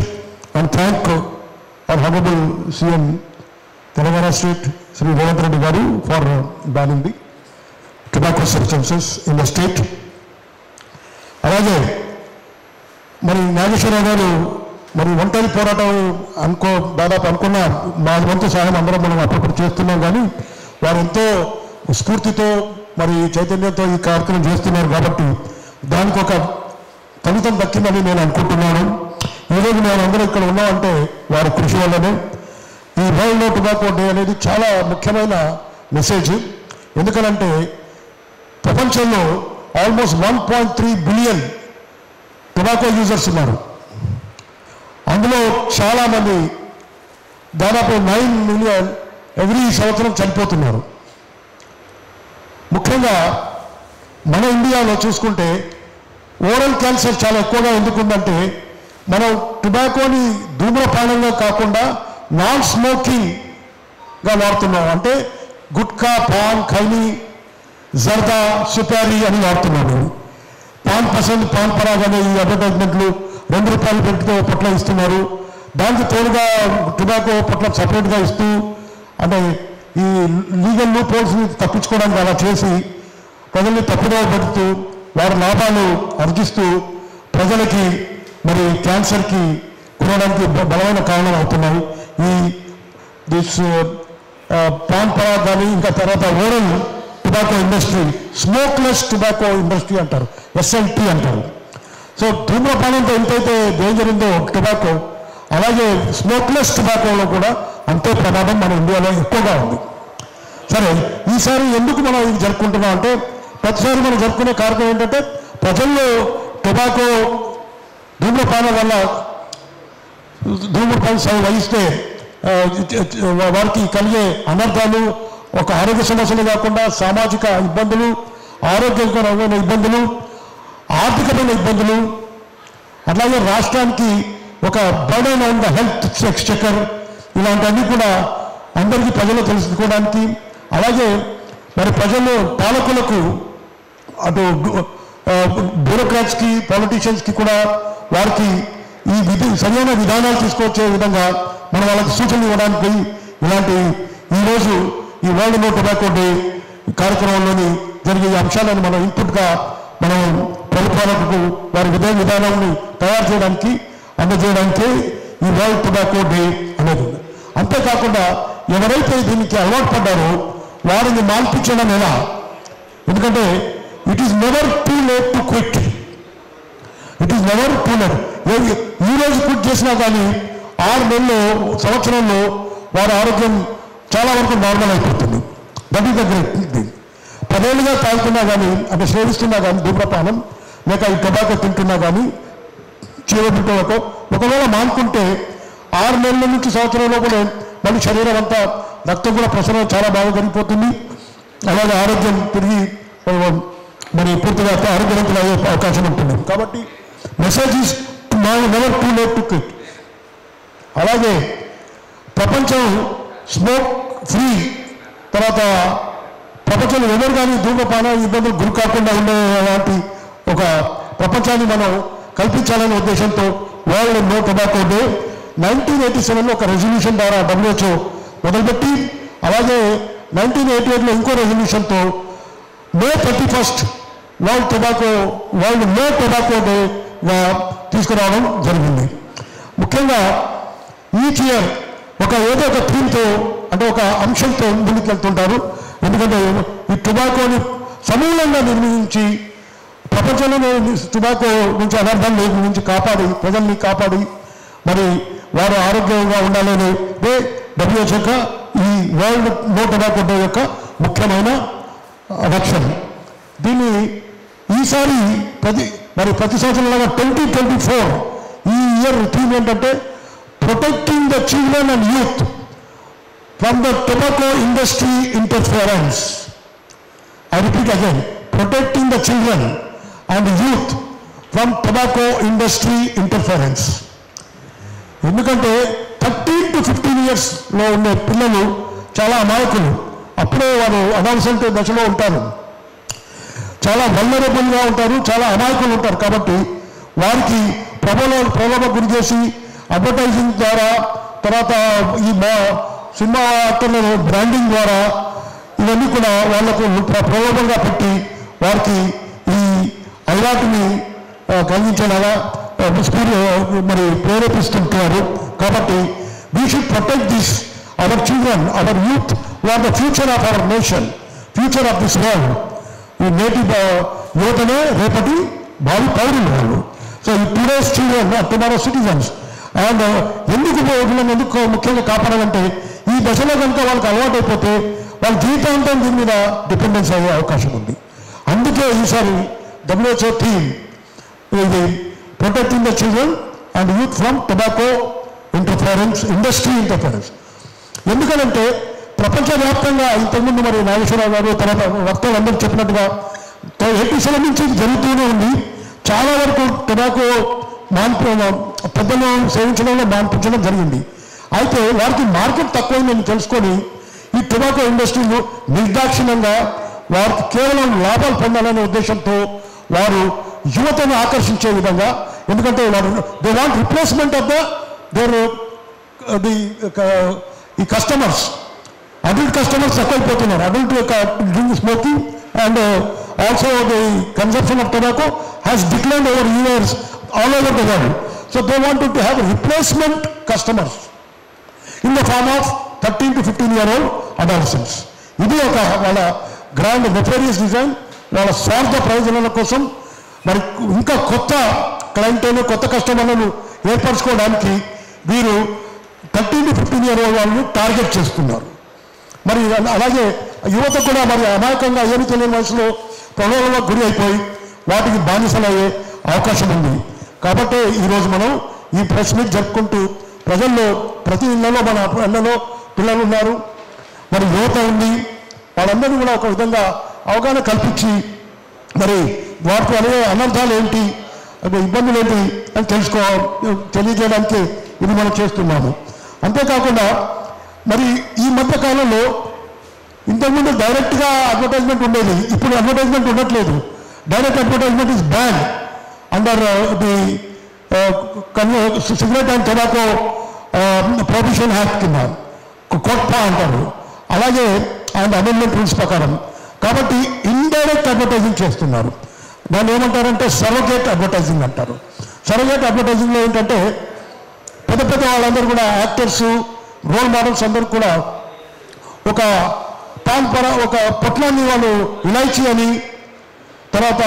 and thank our honorable CM Telangana State Sri Revanth Reddy garu for banning the tobacco substances in the state. అలాగే మరి నాగేశ్వరరావు గారు మరి ఒంటరి పోరాటం దాదాపు అనుకున్న మా వంతు సహాయం అందరం మనం అప్పుడప్పుడు చేస్తున్నాం. కానీ వారు ఎంతో స్ఫూర్తితో మరి చైతన్యంతో ఈ కార్యక్రమం చేస్తున్నారు కాబట్టి దానికి ఒక ఫలితం దక్కిందని నేను అనుకుంటున్నాను. ఈరోజు మేము అందరం ఇక్కడ ఉన్నామంటే వారి కృషి వల్లనే. ఈ వరల్డ్ నో టొబాకో డే అనేది చాలా ముఖ్యమైన మెసేజ్. ఎందుకనంటే ప్రపంచంలో ఆల్మోస్ట్ 1.3 బిలియన్ టొబాకో యూజర్స్ ఉన్నారు. అందులో చాలామంది దాదాపు 9 మిలియన్ ఎవ్రీ సంవత్సరం చనిపోతున్నారు. ముఖ్యంగా మన ఇండియాలో చూసుకుంటే ఓరల్ క్యాన్సర్ చాలా ఎక్కువగా ఎందుకుందంటే మనం టొబాకోని ధూమ్రపానంగా కాకుండా నాన్ స్మోకింగ్గా వాడుతున్నాం. అంటే గుట్కా, పాన్, ఖైనీ, జర్దా, సుపారీ అని వాడుతున్నాము. పాన్ పసంద్, పాన్ పరాగ్ అనే ఈ అడ్వర్టైజ్మెంట్లు ₹2 పెట్టుతో పట్ల ఇస్తున్నారు. దానికి తోడుగా టొబాకో పట్ల సపరేట్గా ఇస్తూ అంటే ఈ లీగల్ లూప్ హోల్స్ని తప్పించుకోవడానికి అలా చేసి ప్రజల్ని తప్పుదోవ పెడుతూ వారి లాభాలు ఆర్జిస్తూ ప్రజలకి మరి క్యాన్సర్కి కొనడానికి బలమైన కారణం అవుతున్నాయి. ఈ దిస్ పాన్ పరాగ్ కానీ ఇంకా తర్వాత oral tobacco industry, smokeless tobacco industry అంటారు, SLT అంటారు. సో ధూమ్రపానంతో ఎంతైతే డేంజర్ ఉందో టొబాకో, అలాగే స్మోక్లెస్ టొబాకోలో కూడా అంతే ప్రమాదం మన ఇండియాలో ఎక్కువగా ఉంది. సరే, ఈసారి ఎందుకు మనం ఇది జరుపుకుంటున్నాం అంటే ప్రతిసారి మనం జరుపుకునే కార్యక్రమం ఏంటంటే ప్రజల్లో టొబాకో ధూమ్రపానం వల్ల ధూమ్రపానం వహిస్తే వారికి కలిగే అనర్థాలు ఒక ఆరోగ్య సమస్యలు కాకుండా సామాజిక ఇబ్బందులు, ఆరోగ్యకరమైన ఇబ్బందులు, ఆర్థికమైన ఇబ్బందులు, అట్లాగే రాష్ట్రానికి ఒక burden on the health Exchequer, ఇలాంటివన్నీ కూడా అందరికీ ప్రజలు తెలుసుకోవడానికి, అలాగే మరి ప్రజలు పాలకులకు అటు బ్యూరోక్రాట్స్కి, పాలిటీషియన్స్కి కూడా వారికి ఈ సరైన విధానాలు తీసుకొచ్చే విధంగా మనం వాళ్ళకి సూచనలు ఇవ్వడానికి ఇలాంటి ఈరోజు ఈ వరల్డ్ నో టొబాకో డే కార్యక్రమంలోని జరిగే అంశాలను మనం ఇన్పుట్గా మనం ప్రభుత్వాలకు వారి విధానాన్ని తయారు చేయడానికి అందజేయడానికి ఈ వరల్డ్ టొబాకో డే అనేది. అంతేకాకుండా ఎవరైతే దీనికి అలవాటు పడ్డారో వారిని మాన్పించడం ఎలా? ఎందుకంటే it is never too late to quit. It is never too late. ఈరోజు క్విట్ చేసినా కానీ 6 నెలల్లో, సంవత్సరంలో వారి ఆరోగ్యం చాలా వరకు నార్మల్ అయిపోతుంది. That is the great thing. 10 ఏళ్ళుగా తాగుతున్నా కానీ, అంటే సేవిస్తున్నా కానీ ధూమ్రపానం లేక ఈ టొబాకో తింటున్నా కానీ చేయబుట్టవకో ఒకవేళ మానుకుంటే 6 నెలల నుంచి సంవత్సరంలో కూడా మళ్ళీ శరీరం అంతా రక్తం కూడా ప్రసరణ చాలా బాగా జరిగిపోతుంది. అలాగే ఆరోగ్యం తిరిగి మరి పూర్తిగా ఆరోగ్యవంతులు అయ్యే అవకాశం ఉంటుంది. కాబట్టి message is never too late to quit. అలాగే ప్రపంచం స్మోక్ ఫ్రీ, తర్వాత ప్రపంచంలో ఎవరు కానీ ధూమపాన ఇబ్బందులు గురి కాకుండా ఉండే అలాంటి ఒక ప్రపంచాన్ని మనం కల్పించాలనే ఉద్దేశంతో వరల్డ్ నో టొబాకో డే 1987లో ఒక రెజల్యూషన్ ద్వారా WHO మొదలుపెట్టి, అలాగే 1988లో ఇంకో రెజల్యూషన్తో May 31st world no tobacco డేగా తీసుకురావడం జరిగింది. ముఖ్యంగా ఈచ్ ఇయర్ ఏదో ఒక థీమ్తో, అంటే ఒక అంశంతో ముందుకెళ్తుంటారు. ఎందుకంటే ఈ టొబాకోని సమూలంగా నిర్మించి ప్రపంచంలోనే టొబాకో నుంచి అనర్థం నుంచి కాపాడి, ప్రజల్ని కాపాడి మరి వారు ఆరోగ్యంగా ఉండాలని WHO ఈ వరల్డ్ నో టొబాకో డే యొక్క ముఖ్యమైన లక్ష్యం. దీన్ని ఈసారి ప్రతి సంవత్సరంలాగా 2024 ఈ ఇయర్ థీమ్ ఏంటంటే protecting the children and youth from the tobacco industry interference. I repeat again, protecting the children and youth from tobacco industry interference. ఎందుకంటే 13 to 15 ఇయర్స్లో ఉండే పిల్లలు చాలా అమాయకులు. అప్పుడే వారు అడాలసెంట్ దశలో ఉంటారు, చాలా వల్నరబుల్గా ఉంటారు, చాలా అమాయకులు ఉంటారు. కాబట్టి వారికి ప్రలోభ గురి చేసి అడ్వర్టైజింగ్ ద్వారా, తర్వాత ఈ సినిమా యాక్టర్ల బ్రాండింగ్ ద్వారా ఇవన్నీ కూడా వాళ్లకు ప్రలోభంగా పెట్టి వారికి ఈ అలవాటుని కలిగించేలాగా మరి ప్రేరేపిస్తుంటారు. కాబట్టి we should protect this our children, hour youth, who are the future of our nation, future of this world. ఈ నేటి యువతనే రేపటి భావి పౌరులు వాళ్ళు. సో ఈ today's children tomorrow citizens. And ఎందుకు వీళ్ళని ఎందుకు ముఖ్యంగా కాపాడాలంటే ఈ దశలో కనుక వాళ్ళకి అలవాటు అయిపోతే వాళ్ళ జీవితాంతం దీని మీద డిపెండెన్స్ అయ్యే అవకాశం ఉంది. అందుకే ఈసారి WHO థీమ్ ఇది protecting the children and youth from tobacco interference, industry interference. ఎందుకనంటే ప్రపంచవ్యాప్తంగా ఇంతకుముందు మరి నాగేశ్వరరావు గారు తర్వాత వక్తలు అందరూ చెప్పినట్టుగా 87 నుంచి జరుగుతూనే ఉంది. చాలా వరకు టొబాకో పెద్దలు సేవించడంలో మాన్పించడం జరిగింది. అయితే వారికి మార్కెట్ తక్కువైందని తెలుసుకొని ఈ టొబాకో ఇండస్ట్రీలు నిర్దాక్షిణ్యంగా వారికి కేవలం లాభాలు పొందాలనే ఉద్దేశంతో వారు యువతను ఆకర్షించే విధంగా, ఎందుకంటే వారు దే వాంట్ రిప్లేస్మెంట్ ఆఫ్ ఈ కస్టమర్స్. అడల్ట్ కస్టమర్స్ తక్కువైపోతున్నారు. అడల్ట్ యొక్క drink smoking and also the consumption of tobacco has declined over years all over the world. So they want to have replacement customers in the form of 13 to 15-year-old adolescents. ఇది ఒక వాళ్ళ grand Nefarious design. వాళ్ళ స్వార్థ ప్రయోజనాల కోసం మరి ఇంకా కొత్త క్లయింట్లను, కొత్త కస్టమర్లను ఏర్పరచుకోవడానికి వీరు 13 to 15-year-old వాళ్ళని టార్గెట్ చేస్తున్నారు. మరి అలాగే యువత కూడా మరి అమాయకంగా ఏమి తెలియని వయసులో ప్రలోభాలకు గురి అయిపోయి వాటికి బానిసలయ్యే అవకాశం ఉంది. కాబట్టి ఈరోజు మనం ఈ ప్రెస్ మీట్ జరుపుకుంటూ ప్రజల్లో ప్రతి ఇళ్లలో మన ఇళ్లలో పిల్లలు ఉన్నారు, మరి యువత ఉంది, వాళ్ళందరినీ కూడా ఒక విధంగా అవగాహన కల్పించి మరి వాటితో అనే అనర్థాలు ఏంటి, ఇబ్బందులు ఏంటి అని తెలియజేయడానికి ఇది మనం చేస్తున్నాము. అంతేకాకుండా మరి ఈ మధ్య కాలంలో ఇంతకుముందు డైరెక్ట్గా అడ్వర్టైజ్మెంట్ ఉండేది, ఇప్పుడు అడ్వర్టైజ్మెంట్ ఉండట్లేదు. Direct advertisement is ban under the cigarette and tobacco prohibition act కింద, కోట్పా అంటారు. అలాగే అండ్ అమెండ్మెంట్ రూల్స్ ప్రకారం. కాబట్టి ఇండైరెక్ట్ అడ్వర్టైజింగ్ చేస్తున్నారు. దాన్ని ఏమంటారంటే సరోగేట్ అడ్వర్టైజింగ్ అంటారు. సరోగేట్ అడ్వర్టైజింగ్లో ఏంటంటే పెద్ద పెద్ద వాళ్ళందరూ కూడా యాక్టర్స్, రోల్ మోడల్స్ అందరూ కూడా ఒక ఒక పొట్లాన్ని వాళ్ళు ఇలాచీ అని తర్వాత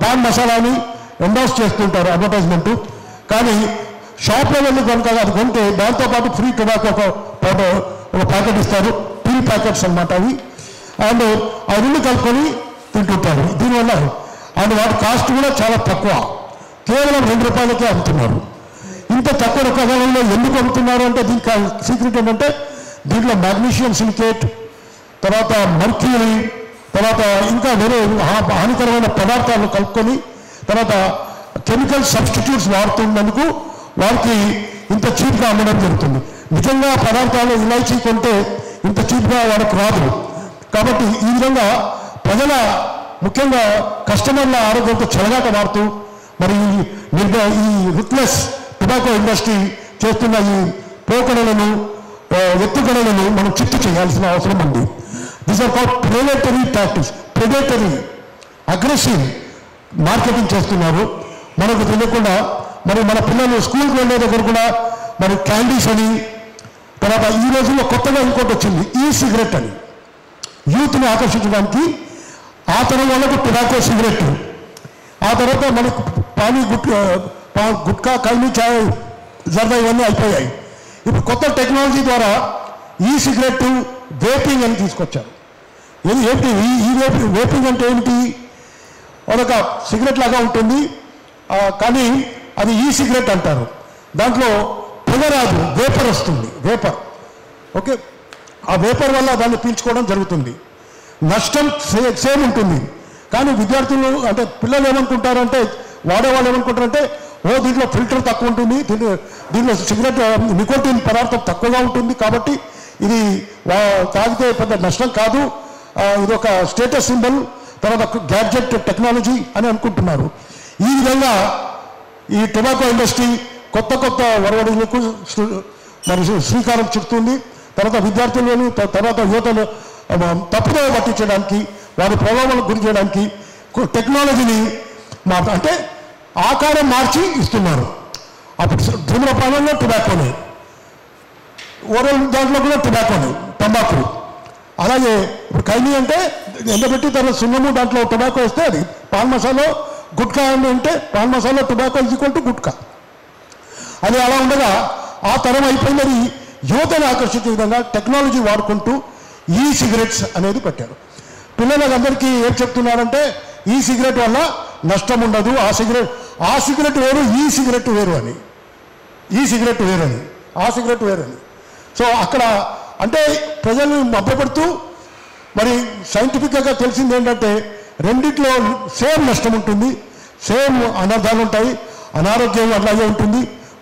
పాన్ మసాలా అని ఎండార్స్ చేస్తుంటారు అడ్వర్టైజ్మెంట్. కానీ షాప్లో వెళ్ళి కనుక అది కొంటే దాంతోపాటు ఫ్రీ టొబాకో ఒక ప్యాకెట్ ఇస్తారు, టీ ప్యాకెట్స్ అన్నమాట అవి. అండ్ ఆ రెండు కలుపుకొని తింటుంటారు. దీనివల్ల అండ్ వాటి కాస్ట్ కూడా చాలా తక్కువ, కేవలం ₹2 అమ్ముతున్నారు. ఇంత తక్కువ రకాలలో ఎందుకు అమ్ముతున్నారు అంటే దీనికి సీక్రెట్ ఏంటంటే దీంట్లో మాగ్నీషియం సిలికేట్, తర్వాత మర్క్యూరీ, తర్వాత ఇంకా వేరే హానికరమైన పదార్థాలు కలుపుకొని తర్వాత కెమికల్ సబ్స్టిట్యూట్స్ వాడుతున్నందుకు వారికి ఇంత చీప్గా అమ్మడం జరుగుతుంది. నిజంగా పదార్థాలు ఇలాచీ కొంటే ఇంత చీప్గా వారికి రాదు. కాబట్టి ఈ విధంగా ప్రజల ముఖ్యంగా కస్టమర్ల ఆరోగ్యంతో చెలగాట మారుతూ మరి ఈ రుత్లెస్ టొబాకో ఇండస్ట్రీ చేస్తున్న ఈ పోకడలను, ఎత్తుగడలను మనం చిత్తు చేయాల్సిన అవసరం ఉంది. These are called predatory practice, predatory aggressive marketing చేస్తున్నారు మనకు తెలియకుండా. మరి మన పిల్లలు స్కూల్కి వెళ్ళే దగ్గర కూడా మరి క్యాండీస్ అని, తర్వాత ఈ రోజుల్లో కొత్తగా ఇంకోటి వచ్చింది ఈ సిగరెట్ అని, యూత్ని ఆకర్షించడానికి. ఆ తరం వాళ్ళకు టొబాకో సిగరెట్, ఆ తర్వాత మనకు పానీ గుట్కా, కల్మీ, చాయ్, జర్దా ఇవన్నీ అయిపోయాయి. ఇప్పుడు కొత్త టెక్నాలజీ ద్వారా ఈ సిగరెట్ వేపింగ్ అని తీసుకొచ్చారు. ఏంటి ఈ వేపింగ్ అంటే ఏమిటి? ఒక సిగరెట్ లాగా ఉంటుంది కానీ అది ఈ సిగరెట్ అంటారు. దాంట్లో పొగ రాదు, వేపర్ వస్తుంది, వేపర్. ఓకే, ఆ వేపర్ వల్ల దాన్ని పీల్చుకోవడం జరుగుతుంది. నష్టం సేమ్ ఉంటుంది. కానీ విద్యార్థులు అంటే పిల్లలు ఏమనుకుంటారంటే, వాడేవాళ్ళు ఏమనుకుంటారంటే దీంట్లో ఫిల్టర్ తక్కువ ఉంటుంది, దీంట్లో సిగరెట్ నికోటిన్ పదార్థం తక్కువగా ఉంటుంది కాబట్టి ఇది తాగితే పెద్ద నష్టం కాదు, ఇది ఒక స్టేటస్ సింబల్, తర్వాత గ్యాడ్జెట్ టెక్నాలజీ అని అనుకుంటున్నారు. ఈ విధంగా ఈ టొబాకో ఇండస్ట్రీ కొత్త కొత్త వరవడులకు మరి శ్రీకారం చుడుతుంది. తర్వాత విద్యార్థులను, తర్వాత యువతను తప్పుదోవ పట్టించడానికి, వారి ప్రలోభాలకు గురి చేయడానికి టెక్నాలజీని అంటే ఆకారం మార్చి ఇస్తున్నారు. అప్పుడు ధూమ్రపానంలో టొబాకోనే, ఓరల్ దాంట్లో కూడా టొబాకోనే, తంబాకు. అలాగే ఇప్పుడు ఖైనీ అంటే ఎండబెట్టి తర్వాత సున్నము దాంట్లో టొబాకో వస్తే అది పాన్ మసాలా, గుట్కా అని అంటే pan masala tobacco equal to gutka. అది అలా ఉండగా ఆ తరం అయిపోయిందని యువతను ఆకర్షించే విధంగా టెక్నాలజీ వాడుకుంటూ ఈ సిగరెట్స్ అనేది పెట్టారు. పిల్లలకు అందరికీ ఏం చెప్తున్నారంటే ఈ సిగరెట్ వల్ల నష్టం ఉండదు, ఆ సిగరెట్ వేరు, ఈ సిగరెట్ వేరు అని, ఈ సిగరెట్ వేరని, ఆ సిగరెట్ వేరని. సో అక్కడ అంటే ప్రజల్ని మభ్యపెడుతూ మరి సైంటిఫిక్గా తెలిసింది ఏంటంటే రెండిట్లో సేమ్ నష్టం ఉంటుంది, సేమ్ అనర్థాలు ఉంటాయి, అనారోగ్యం అలాగే ఉంటుంది.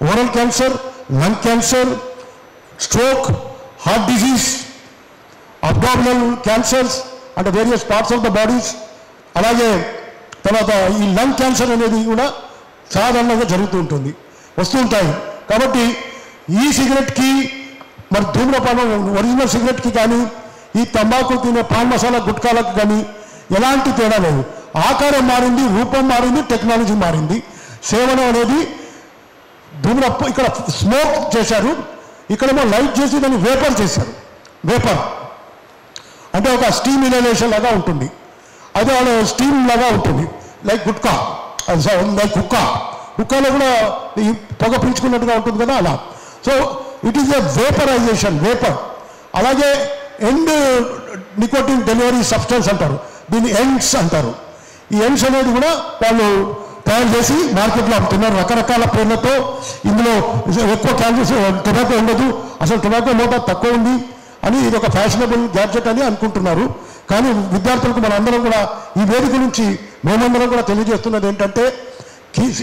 Oral cancer, lung cancer, stroke, heart disease, abdominal cancers అంటే various parts of the bodies. అలాగే తర్వాత ఈ లంగ్ క్యాన్సర్ అనేది కూడా సాధారణంగా జరుగుతూ ఉంటుంది, వస్తూ ఉంటాయి. కాబట్టి ఈ సిగరెట్కి మరి ధూమ్రపానం ఒరిజినల్ సిగరెట్కి కానీ ఈ తంబాకు తినే పాన్ మసాలా గుట్కాలకు కానీ ఎలాంటి తేడా లేదు. ఆకారం మారింది, రూపం మారింది, టెక్నాలజీ మారింది. సేవనం అనేది ఇక్కడ స్మోక్ చేశారు, ఇక్కడేమో లైట్ చేసి దాన్ని వేపర్ చేశారు. వేపర్ అంటే ఒక స్టీమ్ ఇనలేషన్ లాగా ఉంటుంది, అదే వాళ్ళ స్టీమ్ లాగా ఉంటుంది, లైక్ గుట్కా, లైక్ కుక్కలో కూడా ఈ పొగ పీల్చుకున్నట్టుగా ఉంటుంది కదా అలా. So it is a vaporisation, vapour. అలాగే ఎండ్ నికోటిన్ డెలివరీ సబ్స్టెన్స్ అంటారు, దీన్ని ఎండ్స్ అంటారు. ఈ ఎండ్స్ అనేది కూడా వాళ్ళు తయారు చేసి మార్కెట్లో అమ్ముతున్నారు రకరకాల పేర్లతో. ఇందులో ఎక్కువ క్యాలరీస్ టొబాకో ఉండదు, అసలు టొబాకో మోతా తక్కువ ఉంది అని ఇది ఒక ఫ్యాషనబుల్ గ్యాడ్జెట్ అని అనుకుంటున్నారు. కానీ విద్యార్థులకు మనందరం కూడా ఈ వేదిక నుంచి మేమందరం కూడా తెలియజేస్తున్నది ఏంటంటే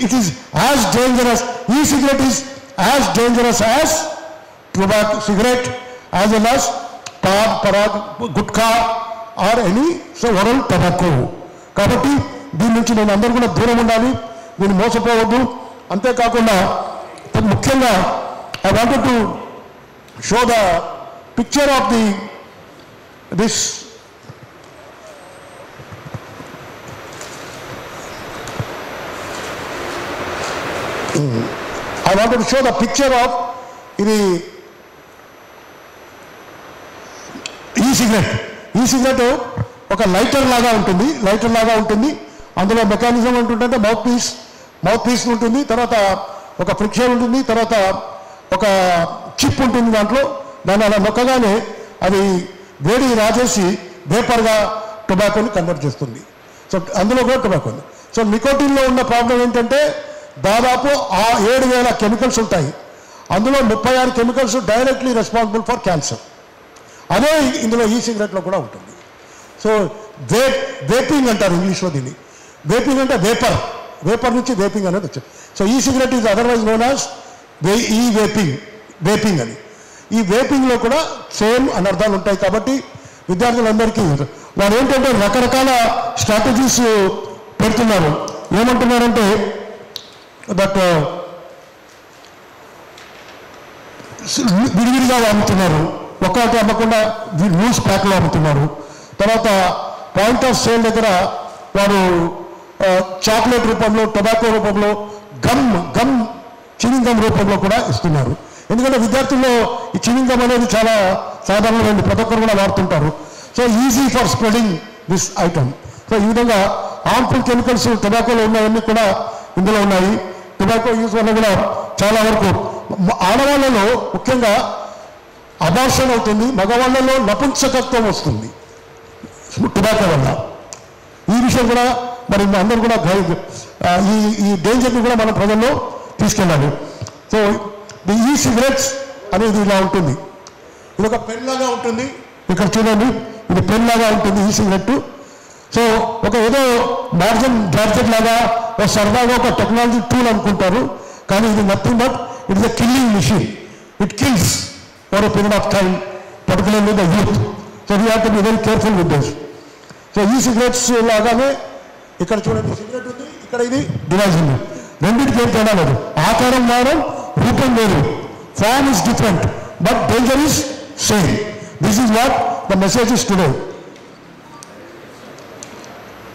ఇట్ ఈస్ యాజ్ డేంజరస్, ఈ cigarette is as dangerous as tobacco, cigarette, as well as tab, parag, gutka or any oral tobacco. కాబట్టి దీని నుంచి నేను అందరూ కూడా దూరం ఉండాలి, దీన్ని మోసపోవద్దు. అంతేకాకుండా ముఖ్యంగా I wanted to show the picture of this I wanted to show the picture of ఇది ఈ సిగరెట్ ఒక లైటర్ లాగా ఉంటుంది. అందులో మెకానిజం ఉంటుందంటే మౌత్ పీస్ ఉంటుంది, తర్వాత ఒక ఫ్రిక్షన్ ఉంటుంది, తర్వాత ఒక చిప్ ఉంటుంది దాంట్లో. దాన్ని అలా నొక్కగానే అది వేడి రాజేసి వేపర్గా టొబాకోని కన్వర్ట్ చేస్తుంది. సో అందులో కూడా టొబాకో ఉంది. సో నికోటిన్లో ఉన్న ప్రాబ్లం ఏంటంటే దాదాపు 7,000 కెమికల్స్ ఉంటాయి. అందులో 36 chemicals directly responsible for cancer. అదే ఇందులో ఈ సిగరెట్లో కూడా ఉంటుంది. సో వేపింగ్ అంటారు ఇంగ్లీష్లో దీన్ని. వేపింగ్ అంటే వేపర్ నుంచి వేపింగ్ అనేది వచ్చింది. సో ఈ cigarette is otherwise known as ఈ వేపింగ్ అని. ఈ వేపింగ్లో కూడా సేమ్ అనర్థాలు ఉంటాయి. కాబట్టి విద్యార్థులందరికీ వారు ఏంటంటే రకరకాల స్ట్రాటజీస్ పెడుతున్నారు. ఏమంటున్నారంటే దట్ విడివిడిగా అమ్ముతున్నారు, ఒక్కటి అమ్మకుండా లూజ్ ప్యాక్లో అమ్ముతున్నారు. తర్వాత పాయింట్ ఆఫ్ సేల్ దగ్గర వారు చాక్లెట్ రూపంలో, టొబాకో రూపంలో, గమ్ చినింగ్ గమ్ రూపంలో కూడా ఇస్తున్నారు. ఎందుకంటే విద్యార్థుల్లో ఈ చినింగ్ గమ్ అనేది చాలా సాధారణమైంది, ప్రతి ఒక్కరు కూడా వాడుతుంటారు. So easy for spreading this item. So ఈ విధంగా హార్మ్ఫుల్ కెమికల్స్ టొబాకోలో ఉన్నవన్నీ కూడా ఇందులో ఉన్నాయి. టొబాకో యూజ్ వల్ల కూడా చాలా వరకు ఆడవాళ్ళలో ముఖ్యంగా అబార్షన్ అవుతుంది, మగవాళ్ళలో నపుంసకత్వం వస్తుంది టొబాకో వల్ల. ఈ విషయం కూడా మరి అందరూ కూడా ఈ డేంజర్ని కూడా మనం ప్రజల్లో తీసుకెళ్ళాలి. సో ఈ సిగరెట్స్ అనేది ఇలా ఉంటుంది. ఇది ఒక పెన్ లాగా ఉంటుంది, ఇక్కడ చూడండి, ఇది పెన్ లాగా ఉంటుంది ఈ సిగరెట్. సో ఒక ఏదో మార్జన్ గ్యాడ్జెట్ లాగా ఒక సరదాగా ఒక టెక్నాలజీ టూల్ అనుకుంటారు, కానీ ఇది nothing but it is a killing mission. It kills for a period of time, particularly the youth. So we have to be very careful with this. So ఈ సిగరెట్స్ లాగానే ఇక్కడ చూడండి, సిగరెట్ ఉంది, ఇక్కడ ఇది డివైస్ ఉంది. రెండింటికి ఏం తేడా లేదు, ఆకారం మారడం, రూపం వేరు, form is different, but danger is same. This is what the message is today.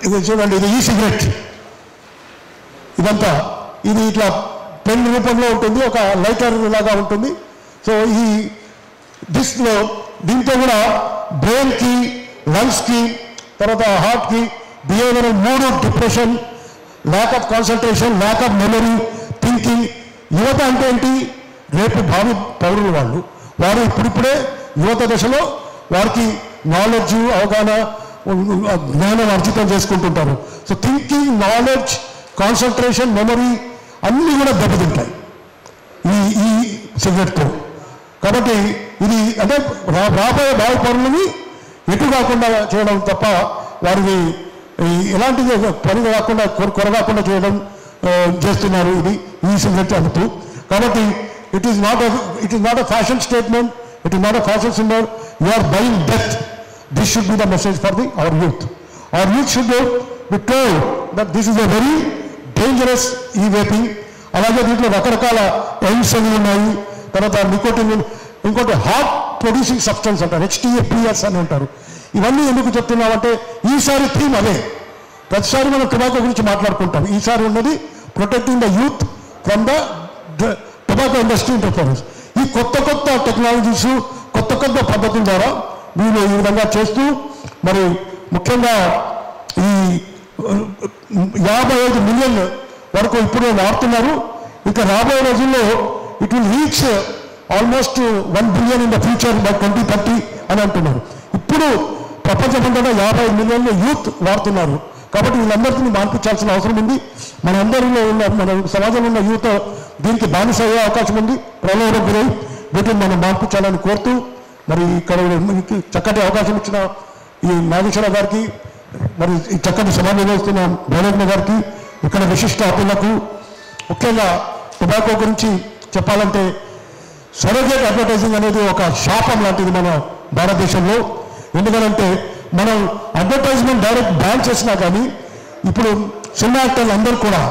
ఇది చూడండి, ఇది ఈ సిగరెట్, ఇదంతా ఇది ఇట్లా పెన్ రూపంలో ఉంటుంది, ఒక లైటర్ లాగా ఉంటుంది. సో ఈ డిస్క్లో దీంతో కూడా బ్రెయిన్కి, లంగ్స్కి, తర్వాత హార్ట్కి behavioural 3 depression, lack of concentration, lack of memory, thinking. యువత అంటే ఏంటి? రేపు భావి పౌరులు వారు ఇప్పుడిప్పుడే యువత దశలో వారికి నాలెడ్జ్, అవగాహన, జ్ఞానం అర్జితం చేసుకుంటుంటారు. So thinking, knowledge, concentration, memory అన్నీ కూడా దెబ్బతింటాయి ఈ సిగరెట్తో. కాబట్టి ఇది అంటే రాబోయే భావి పౌరులని ఎటు కాకుండా చేయడం తప్ప వారిని ఎలాంటి పని కాకుండా కొరగాకుండా చేయడం చేస్తున్నారు ఇది ఈ సిగరెట్ అమ్ముతూ. కాబట్టి it is not a fashion statement, it is not a fashion symbol. You are buying death. This should be the message for our youth. Our youth should be told that this is a very dangerous ఈ vaping. అలాగే దీంట్లో రకరకాల aims అవి ఉన్నాయి. తర్వాత nicotine, ఇంకోటి heart producing substance అంటారు, HTPS అని అంటారు. ఇవన్నీ ఎందుకు చెప్తున్నామంటే ఈసారి థీమ్ అదే. ప్రతిసారి మనం టొబాకో గురించి మాట్లాడుకుంటాం. ఈసారి ఉన్నది protecting the youth from the tobacco industry interference. ఈ కొత్త టెక్నాలజీస్, కొత్త పద్ధతుల ద్వారా వీళ్ళు ఈ విధంగా చేస్తూ మరి ముఖ్యంగా ఈ 55 మిలియన్ వరకు ఇప్పుడు వాడుతున్నారు. ఇక రాబోయే రోజుల్లో it will reach almost 1 billion in the future by 2030 అని అంటున్నారు. ఇప్పుడు ప్రపంచమంతటా 50 మిలియన్ల యూత్ వాడుతున్నారు. కాబట్టి వీళ్ళందరినీ మార్పించాల్సిన అవసరం ఉంది. మన సమాజంలో ఉన్న యూత్ దీనికి బానిస అయ్యే అవకాశం ఉంది. ప్రలోభం గురై వీటిని మనం మార్పించాలని కోరుతూ మరి ఇక్కడ చక్కటి అవకాశం ఇచ్చిన ఈ నాగేశ్వర గారికి, మరి ఈ చక్కటి సభ నిర్వహిస్తున్న భైరవ్న గారికి, ఇక్కడ విశిష్ట అతిథులకు, ముఖ్యంగా టొబాకో గురించి చెప్పాలంటే సరోగేట్ అడ్వర్టైజింగ్ అనేది ఒక శాపం లాంటిది మన భారతదేశంలో. ఎందుకంటే మనం అడ్వర్టైజ్మెంట్ డైరెక్ట్ బ్యాన్ చేసినా కానీ ఇప్పుడు సినిమా యాక్టర్లు అందరూ కూడా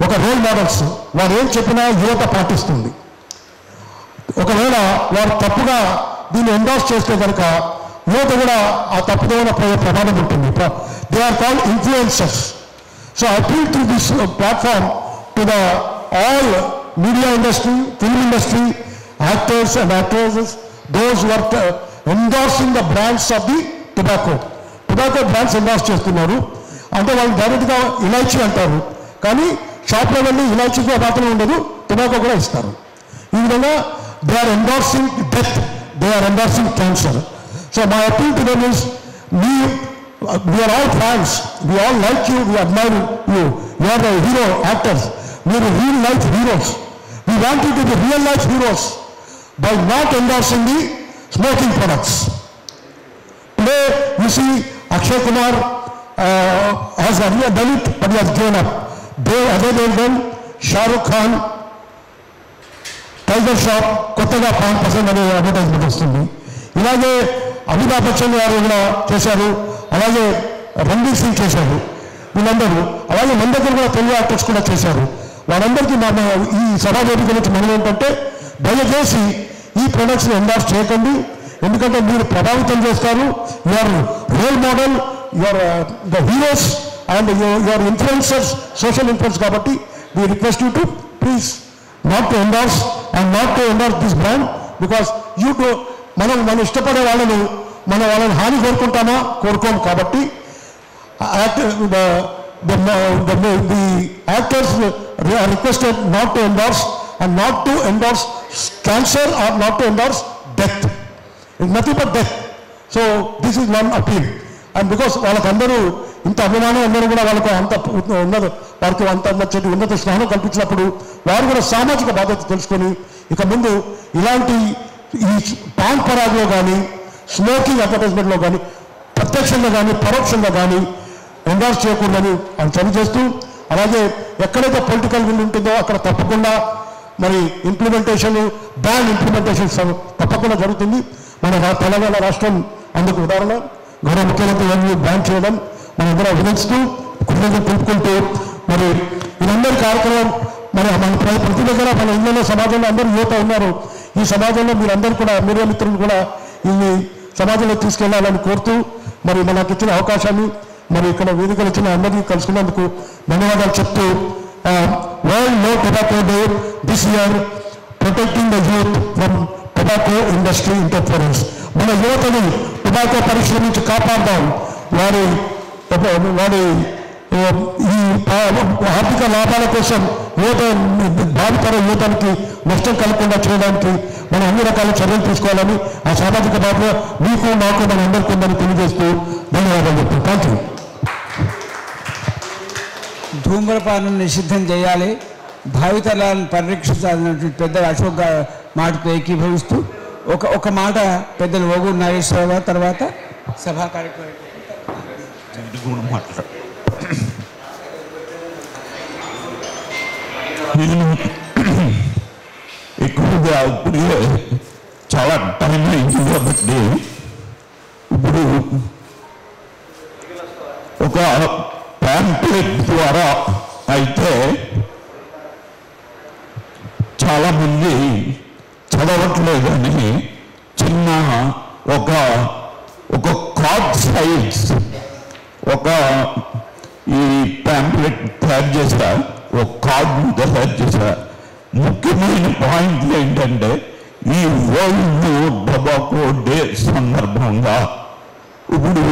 ఒక రోల్ మోడల్స్. వారు ఏం చెప్పినా యువత పాటిస్తుంది. ఒకవేళ వారు తప్పుగా దీన్ని ఎండార్స్ చేస్తే కనుక యువత కూడా ఆ తప్పుదోన పోయే ప్రమాదం ఉంటుంది. They are called influencers. So appeal to this platform to the all media industry, film industry, actors and actresses, those who are endorsing the brands of the tobacco brands endorse చేస్తున్నారు. అంటే వాళ్ళు డైరెక్ట్గా ఇలాచీ అంటారు, కానీ షాప్లో వెళ్ళి ఇలాచీతో మాత్రం ఉండదు, టొబాకో కూడా ఇస్తారు. ఈ విధంగా they are endorsing death, they are endorsing cancer. So my appeal to them is, we are all fans, we all like you, we admire you, you are the hero actors, మీరు real life heroes. We want you to be real life heroes by not endorsing the smoking products. Today you see Akshay Kumar has earlier done it, but he has given up. Other than them, Shah Rukh Khan, Tiger Shop, కొత్తగా 5% అనే advertisement వస్తుంది. ఇలాగే అమితాబ్ బచ్చన్ గారు కూడా చేశారు, అలాగే రణ్వీర్ సింగ్ చేశారు వీళ్ళందరూ, అలాగే మన దగ్గర కూడా తెలుగు యాక్టర్స్ కూడా చేశారు. వాళ్ళందరికీ ఈ సభా వేదిక నుంచి మనం ఏంటంటే దయచేసి ఈ ప్రొడక్ట్స్ని ఎండార్స్ చేయకండి. ఎందుకంటే మీరు ప్రభావితం చేస్తారు. Your role model, your the heroes and your influencers, social influence. కాబట్టి we request you to please not to endorse and not to endorse this brand, because మనం ఇష్టపడే వాళ్ళని హాని కోరుకుంటామా? కోరుకోము. కాబట్టి the actors are requested not to endorse and not to endorse cancer or not to endorse death. It's nothing but death. So this is one appeal. And because వాళ్ళకందరూ ఇంత అభిమానం అందరూ కూడా వారికి అంత నచ్చటి ఉన్నత స్నానం కల్పించినప్పుడు వారు కూడా సామాజిక బాధ్యత తెలుసుకొని ఇక ముందు ఇలాంటి ఈ పాన్ పరాగ్లో కానీ స్మోకింగ్ అడ్వర్టైజ్మెంట్లో కానీ ప్రత్యక్షంగా కానీ పరోక్షంగా కానీ ఎండార్స్ చేయకూడదని తెలియజేస్తూ, అలాగే ఎక్కడైతే పొలిటికల్ విల్ ఉంటుందో అక్కడ తప్పకుండా మరి బ్యాన్ ఇంప్లిమెంటేషన్ తప్పకుండా జరుగుతుంది. మన తెలంగాణ రాష్ట్రం అందుకు ఉదాహరణ. గౌరవ ముఖ్యమంత్రి గారిని బ్యాన్ చేయడం మనందరూ అభినందిస్తూ కృతజ్ఞతలు తెలుపుకుంటూ, మరి వీరందరి కార్యక్రమం మరి మన ప్రతి దగ్గర మన ఇళ్ళలో సమాజంలో అందరూ యువత ఉన్నారు. ఈ సమాజంలో మీరందరూ కూడా మీడియా మిత్రులు కూడా ఈ సమాజంలో తీసుకెళ్లాలని కోరుతూ, మరి మనకు ఇచ్చిన అవకాశాన్ని మరి ఇక్కడ వేదికలు వచ్చిన అందరికీ కలుసుకున్నందుకు ధన్యవాదాలు చెప్తూ world no tobacco day this year protecting the youth from tobacco industry interference. మన యువతని టొబాకో పరిశ్రమ నుంచి కాపాడదాం. వారి ఈ ఆర్థిక లాభాల కోసం భావితర యువతనికి నష్టం కలగకుండా చేయడానికి మనం అన్ని రకాల చర్యలు తీసుకోవాలని ఆ సామాజిక బాధ్యత మీకు మాకు మన అందరికీ ఉందని తెలియజేస్తూ ధన్యవాదాలు చెప్తాను. Thank you. ధూమ్రపానం నిషిద్ధం చేయాలి, భావితరాలను పరిరక్షించాలన్నటువంటి పెద్దలు అశోక్ గారు మాటతో ఏకీభవిస్తూ ఒక మాట పెద్దలు ఓగూరు నాగేశ్వరరావు గారు, తర్వాత సభా కార్యక్రమం మాట్లాడు. నేను ఎక్కువగా ఇప్పుడే చాలా టైం అయింది కాబట్టి ఇప్పుడు ఒక ప్యాంప్లెట్ ద్వారా అయితే చాలామంది చదవట్లేదని చిన్న ఒక కార్డ్ సైజ్ ఒక ఈ ప్యాంప్లెట్ తయారు చేశా, ఒక కార్డు తయారు చేశా. ముఖ్యమైన పాయింట్లు ఏంటంటే ఈ వరల్డ్ టొబాకో డే సందర్భంగా ఇప్పుడు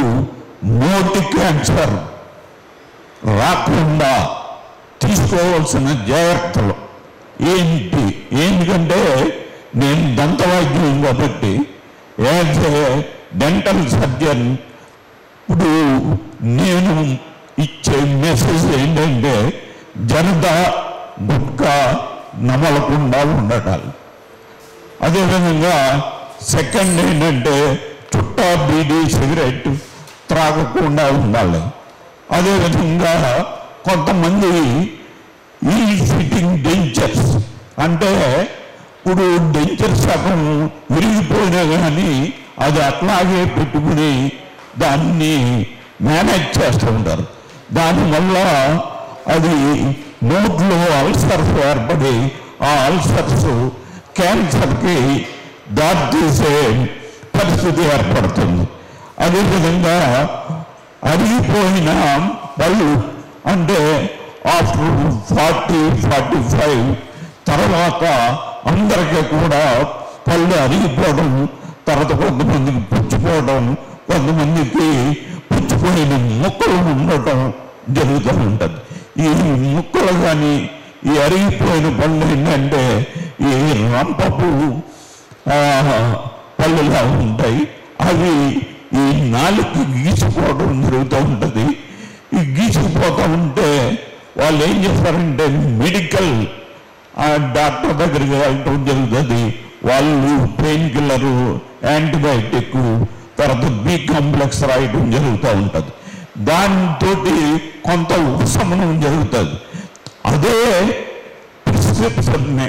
నోటి క్యాన్సర్ రాకుండా తీసుకోవాల్సిన జాగ్రత్తలు ఏంటి? ఎందుకంటే నేను దంత వైద్యం కాబట్టి యాజ్ ఏ డెంటల్ సర్జన్ ఇప్పుడు నేను ఇచ్చే మెసేజ్ ఏంటంటే జనతా గుట్కా నమలకుండా ఉండటాలు. అదేవిధంగా సెకండ్ ఏంటంటే చుట్టా బీడీ సిగరెట్ త్రాగకుండా ఉండాలి. అదేవిధంగా కొంతమంది ఈ ఫిట్టింగ్ డెంచర్స్ అంటే ఇప్పుడు డెంచర్ సగం విరిగిపోయినా కానీ అది అట్లాగే పెట్టుకుని దాన్ని మేనేజ్ చేస్తూ ఉంటారు. దానివల్ల అది నోట్లో అల్సర్స్ ఏర్పడి ఆ అల్సర్స్ క్యాన్సర్కి దారితీసే పరిస్థితి ఏర్పడుతుంది. అదేవిధంగా అరిగిపోయిన పళ్ళు అంటే ఆఫ్టర్ 40-45 తర్వాత అందరికీ కూడా పళ్ళు అరిగిపోవడం, తర్వాత కొంతమందికి పుచ్చిపోవడం, కొంతమందికి పుచ్చిపోయిన ముక్కలు ఉండటం జరుగుతూ ఉంటుంది. ఈ ముక్కలు కానీ ఈ అరిగిపోయిన పళ్ళు ఏంటంటే ఈ రంపపు పళ్ళులా ఉంటాయి. అవి ఈ నాలుగు గీసిపోవడం జరుగుతూ ఉంటుంది. ఈ గీసిపోతూ ఉంటే వాళ్ళు ఏం చేస్తారంటే మెడికల్ డాక్టర్ దగ్గరికి వెళ్ళటం జరుగుతుంది. వాళ్ళు పెయిన్ కిల్లరు, యాంటీబయాటిక్, తర్వాత బి కాంప్లెక్స్ రాయటం జరుగుతూ ఉంటుంది. దాంతో కొంత ఉపశమనం జరుగుతుంది. అదే ప్రిస్క్రిప్షన్ని,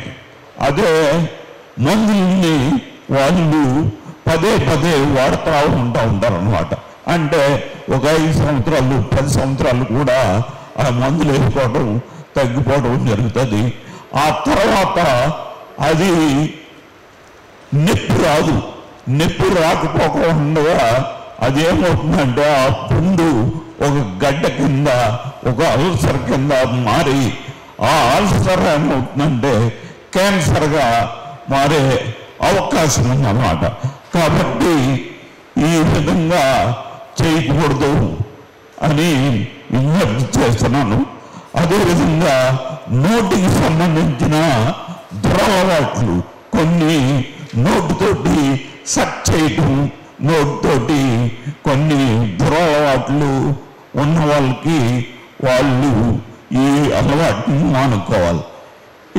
అదే మందుల్ని వాళ్ళు పదే వాడుతూ ఉంటారు అన్నమాట. అంటే ఒక 5 సంవత్సరాలు 10 సంవత్సరాలు కూడా ఆ మందులు వేసుకోవడం తగ్గిపోవడం జరుగుతుంది. ఆ తర్వాత అది నొప్పి రాదు. నొప్పి రాకపోకుండా అదేమవుతుందంటే ఆ పుండు ఒక గడ్డ కింద, ఒక అల్సర్ కింద మారి ఆ అల్సర్ ఏమవుతుందంటే క్యాన్సర్గా మారే అవకాశం ఉందన్నమాట. కాబట్టి ఈ విధంగా చేయకూడదు అని విజ్ఞప్తి చేస్తున్నాను. అదేవిధంగా నోటికి సంబంధించిన దురలవాట్లు కొన్ని, నోటితోటి సక్ చేయటం, నోటితోటి కొన్ని దురలవాట్లు ఉన్న వాళ్ళకి వాళ్ళు ఈ అలవాటుని మానుకోవాలి.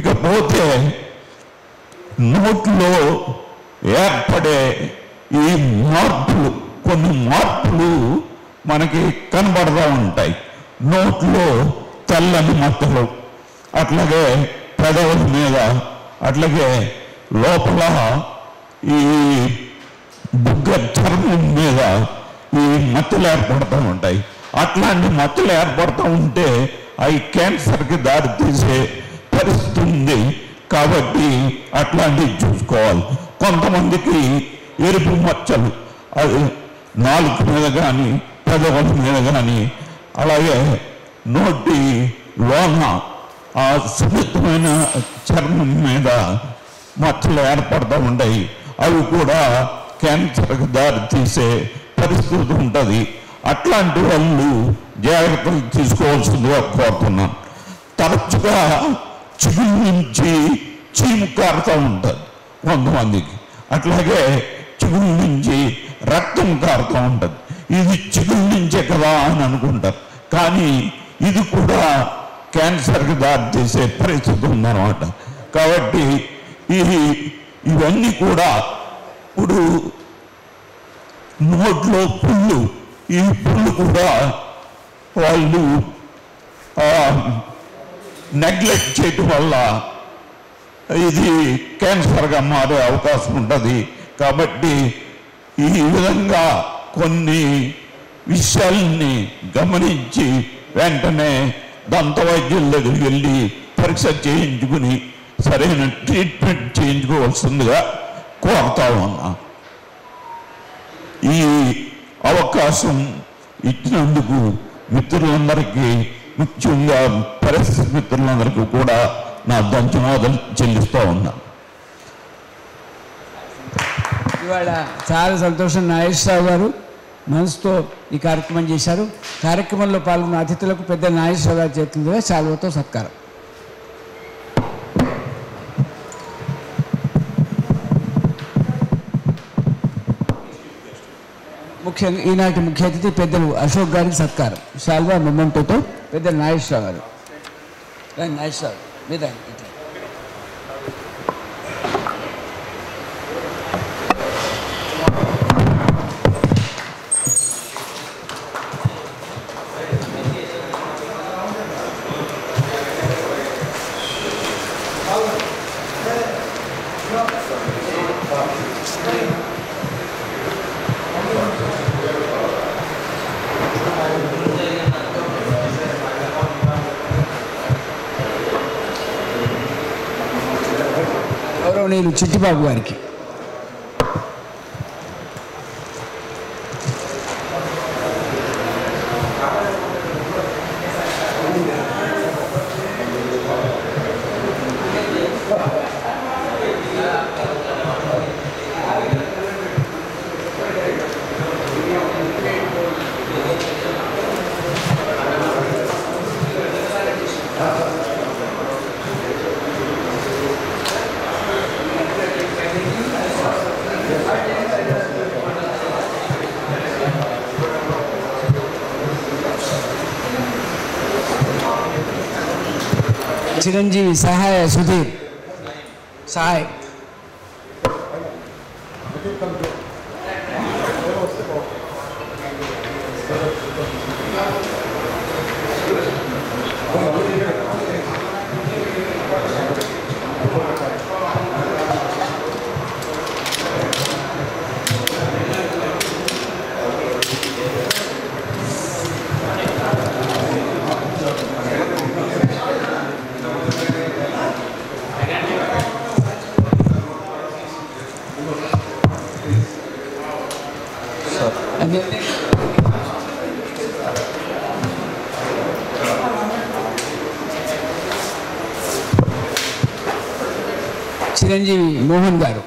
ఇకపోతే నోట్లో ఏర్పడే ఈ మార్పులు, కొన్ని మార్పులు మనకి కనబడతా ఉంటాయి. నోట్లో తెల్లని మచ్చలు, అట్లాగే పెదవుల మీద, అట్లాగే లోపల ఈ బుగ్గ చర్మం మీద ఈ మచ్చలు ఏర్పడుతూ ఉంటాయి. అట్లాంటి మచ్చలు ఏర్పడుతూ ఉంటే అవి క్యాన్సర్కి దారితీసే పరిస్థితి ఉంది. కాబట్టి అట్లాంటివి చూసుకోవాలి. కొంతమందికి ఎరుపు మచ్చలు, అది నాలుగు మీద కానీ పెదవుల మీద కానీ అలాగే నోటి లోన ఆ సున్నితమైన చర్మం మీద మచ్చలు ఏర్పడుతూ ఉంటాయి. అవి కూడా క్యాన్సర్కి దారి తీసే పరిస్థితి ఉంటుంది. అట్లాంటి వాళ్ళు జాగ్రత్తలు తీసుకోవాల్సిందిగా కోరుతున్నాను. తరచుగా చిగురు నుంచి చీము కారుతూ ఉంటుంది కొంతమందికి, అట్లాగే చిగురు నుంచి రక్తం కారుతూ ఉంటుంది. ఇది చిగురు నుంచే కదా అని అనుకుంటారు, కానీ ఇది కూడా క్యాన్సర్కి దారి తీసే పరిస్థితి ఉందన్నమాట. కాబట్టి ఇవన్నీ కూడా ఇప్పుడు నోట్లో పుళ్ళు, ఈ పుళ్ళు కూడా వాళ్ళు నెగ్లెక్ట్ చేయటం వల్ల ఇది క్యాన్సర్గా మారే అవకాశం ఉంటుంది. కాబట్టి ఈ విధంగా కొన్ని విషయాల్ని గమనించి వెంటనే దంత వైద్యుల దగ్గరికి వెళ్ళి పరీక్ష చేయించుకుని సరైన ట్రీట్మెంట్ చేయించుకోవాల్సిందిగా కోరుతా ఉన్నా. ఈ అవకాశం ఇచ్చినందుకు మిత్రులందరికీ, ముఖ్యంగా ప్రెస్ మిత్రులందరికీ కూడా నా ధన్యవాదాలు చెల్లిస్తూ ఉన్నా. ఇవాళ చాలా సంతోషం, నాగేశ్వరరావు గారు మనసుతో ఈ కార్యక్రమం చేశారు. కార్యక్రమంలో పాల్గొన్న అతిథులకు పెద్ద నాగేశ్వరరావు గారి చేతులుగా శాలువతో సత్కారం. ముఖ్యంగా ఈనాటి ముఖ్య అతిథి పెద్దలు అశోక్ గారికి సత్కారం. శాల్వా మొమెంటోతో పెద్ద నాగేశ్వరరావు గారు. నాగేశ్వరరావు మీద గౌరవనీయులు చిట్టిబాబు గారికి. చిరంజీవి సహాయ సుధీర్ సహాయ్. చిరంజీవి మోహన్ గారు.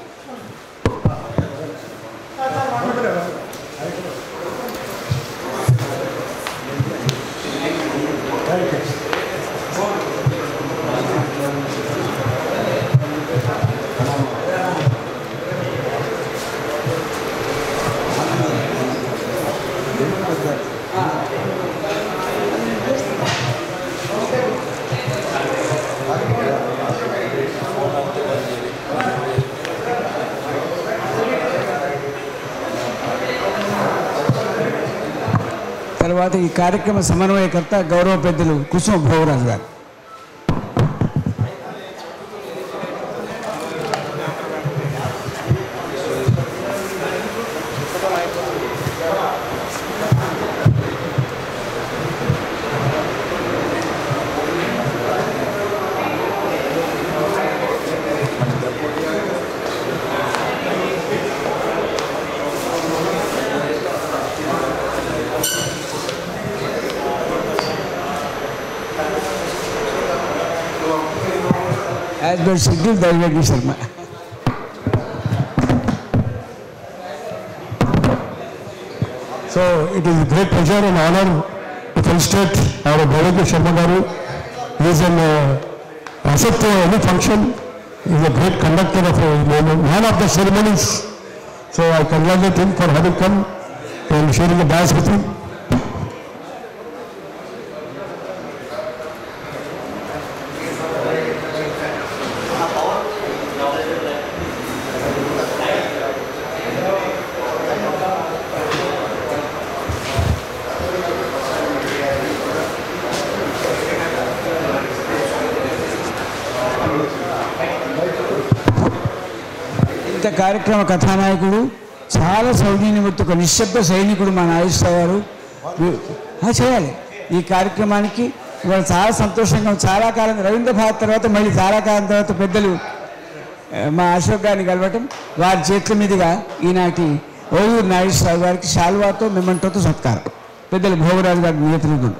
తర్వాత ఈ కార్యక్రమ సమన్వయకర్త గౌరవ పెద్దలు కుసుమ భోగరాజు గారు. As by schedule Daivajna Sharma. So it is a great pleasure and honor to felicitate our Daivaji Sharma Garu. He is an asset to any function. He is a great conductor of a man of the ceremonies. So I congratulate him for having come and sharing the dais with him. కార్యక్రమ కథానాయకుడు, చాలా సౌజన్యమూర్తి, నిశ్శబ్ద సైనికుడు మా నాగేశ్వరరావు గారు. చేయాలి ఈ కార్యక్రమానికి. ఇవాళ చాలా సంతోషంగా, చాలా కాలం రవీంద్ర భారత్ తర్వాత మళ్ళీ చాలా కాలం తర్వాత పెద్దలు మా అశోక్ గారిని కలవటం, వారి చేతుల మీదుగా ఈనాటి ఓయూరు నాగేశ్వరరావు గారికి శాల్వాతో మెమంటోతో సత్కారం. పెద్దలు భోగరాజు గారి నేతృత్వం.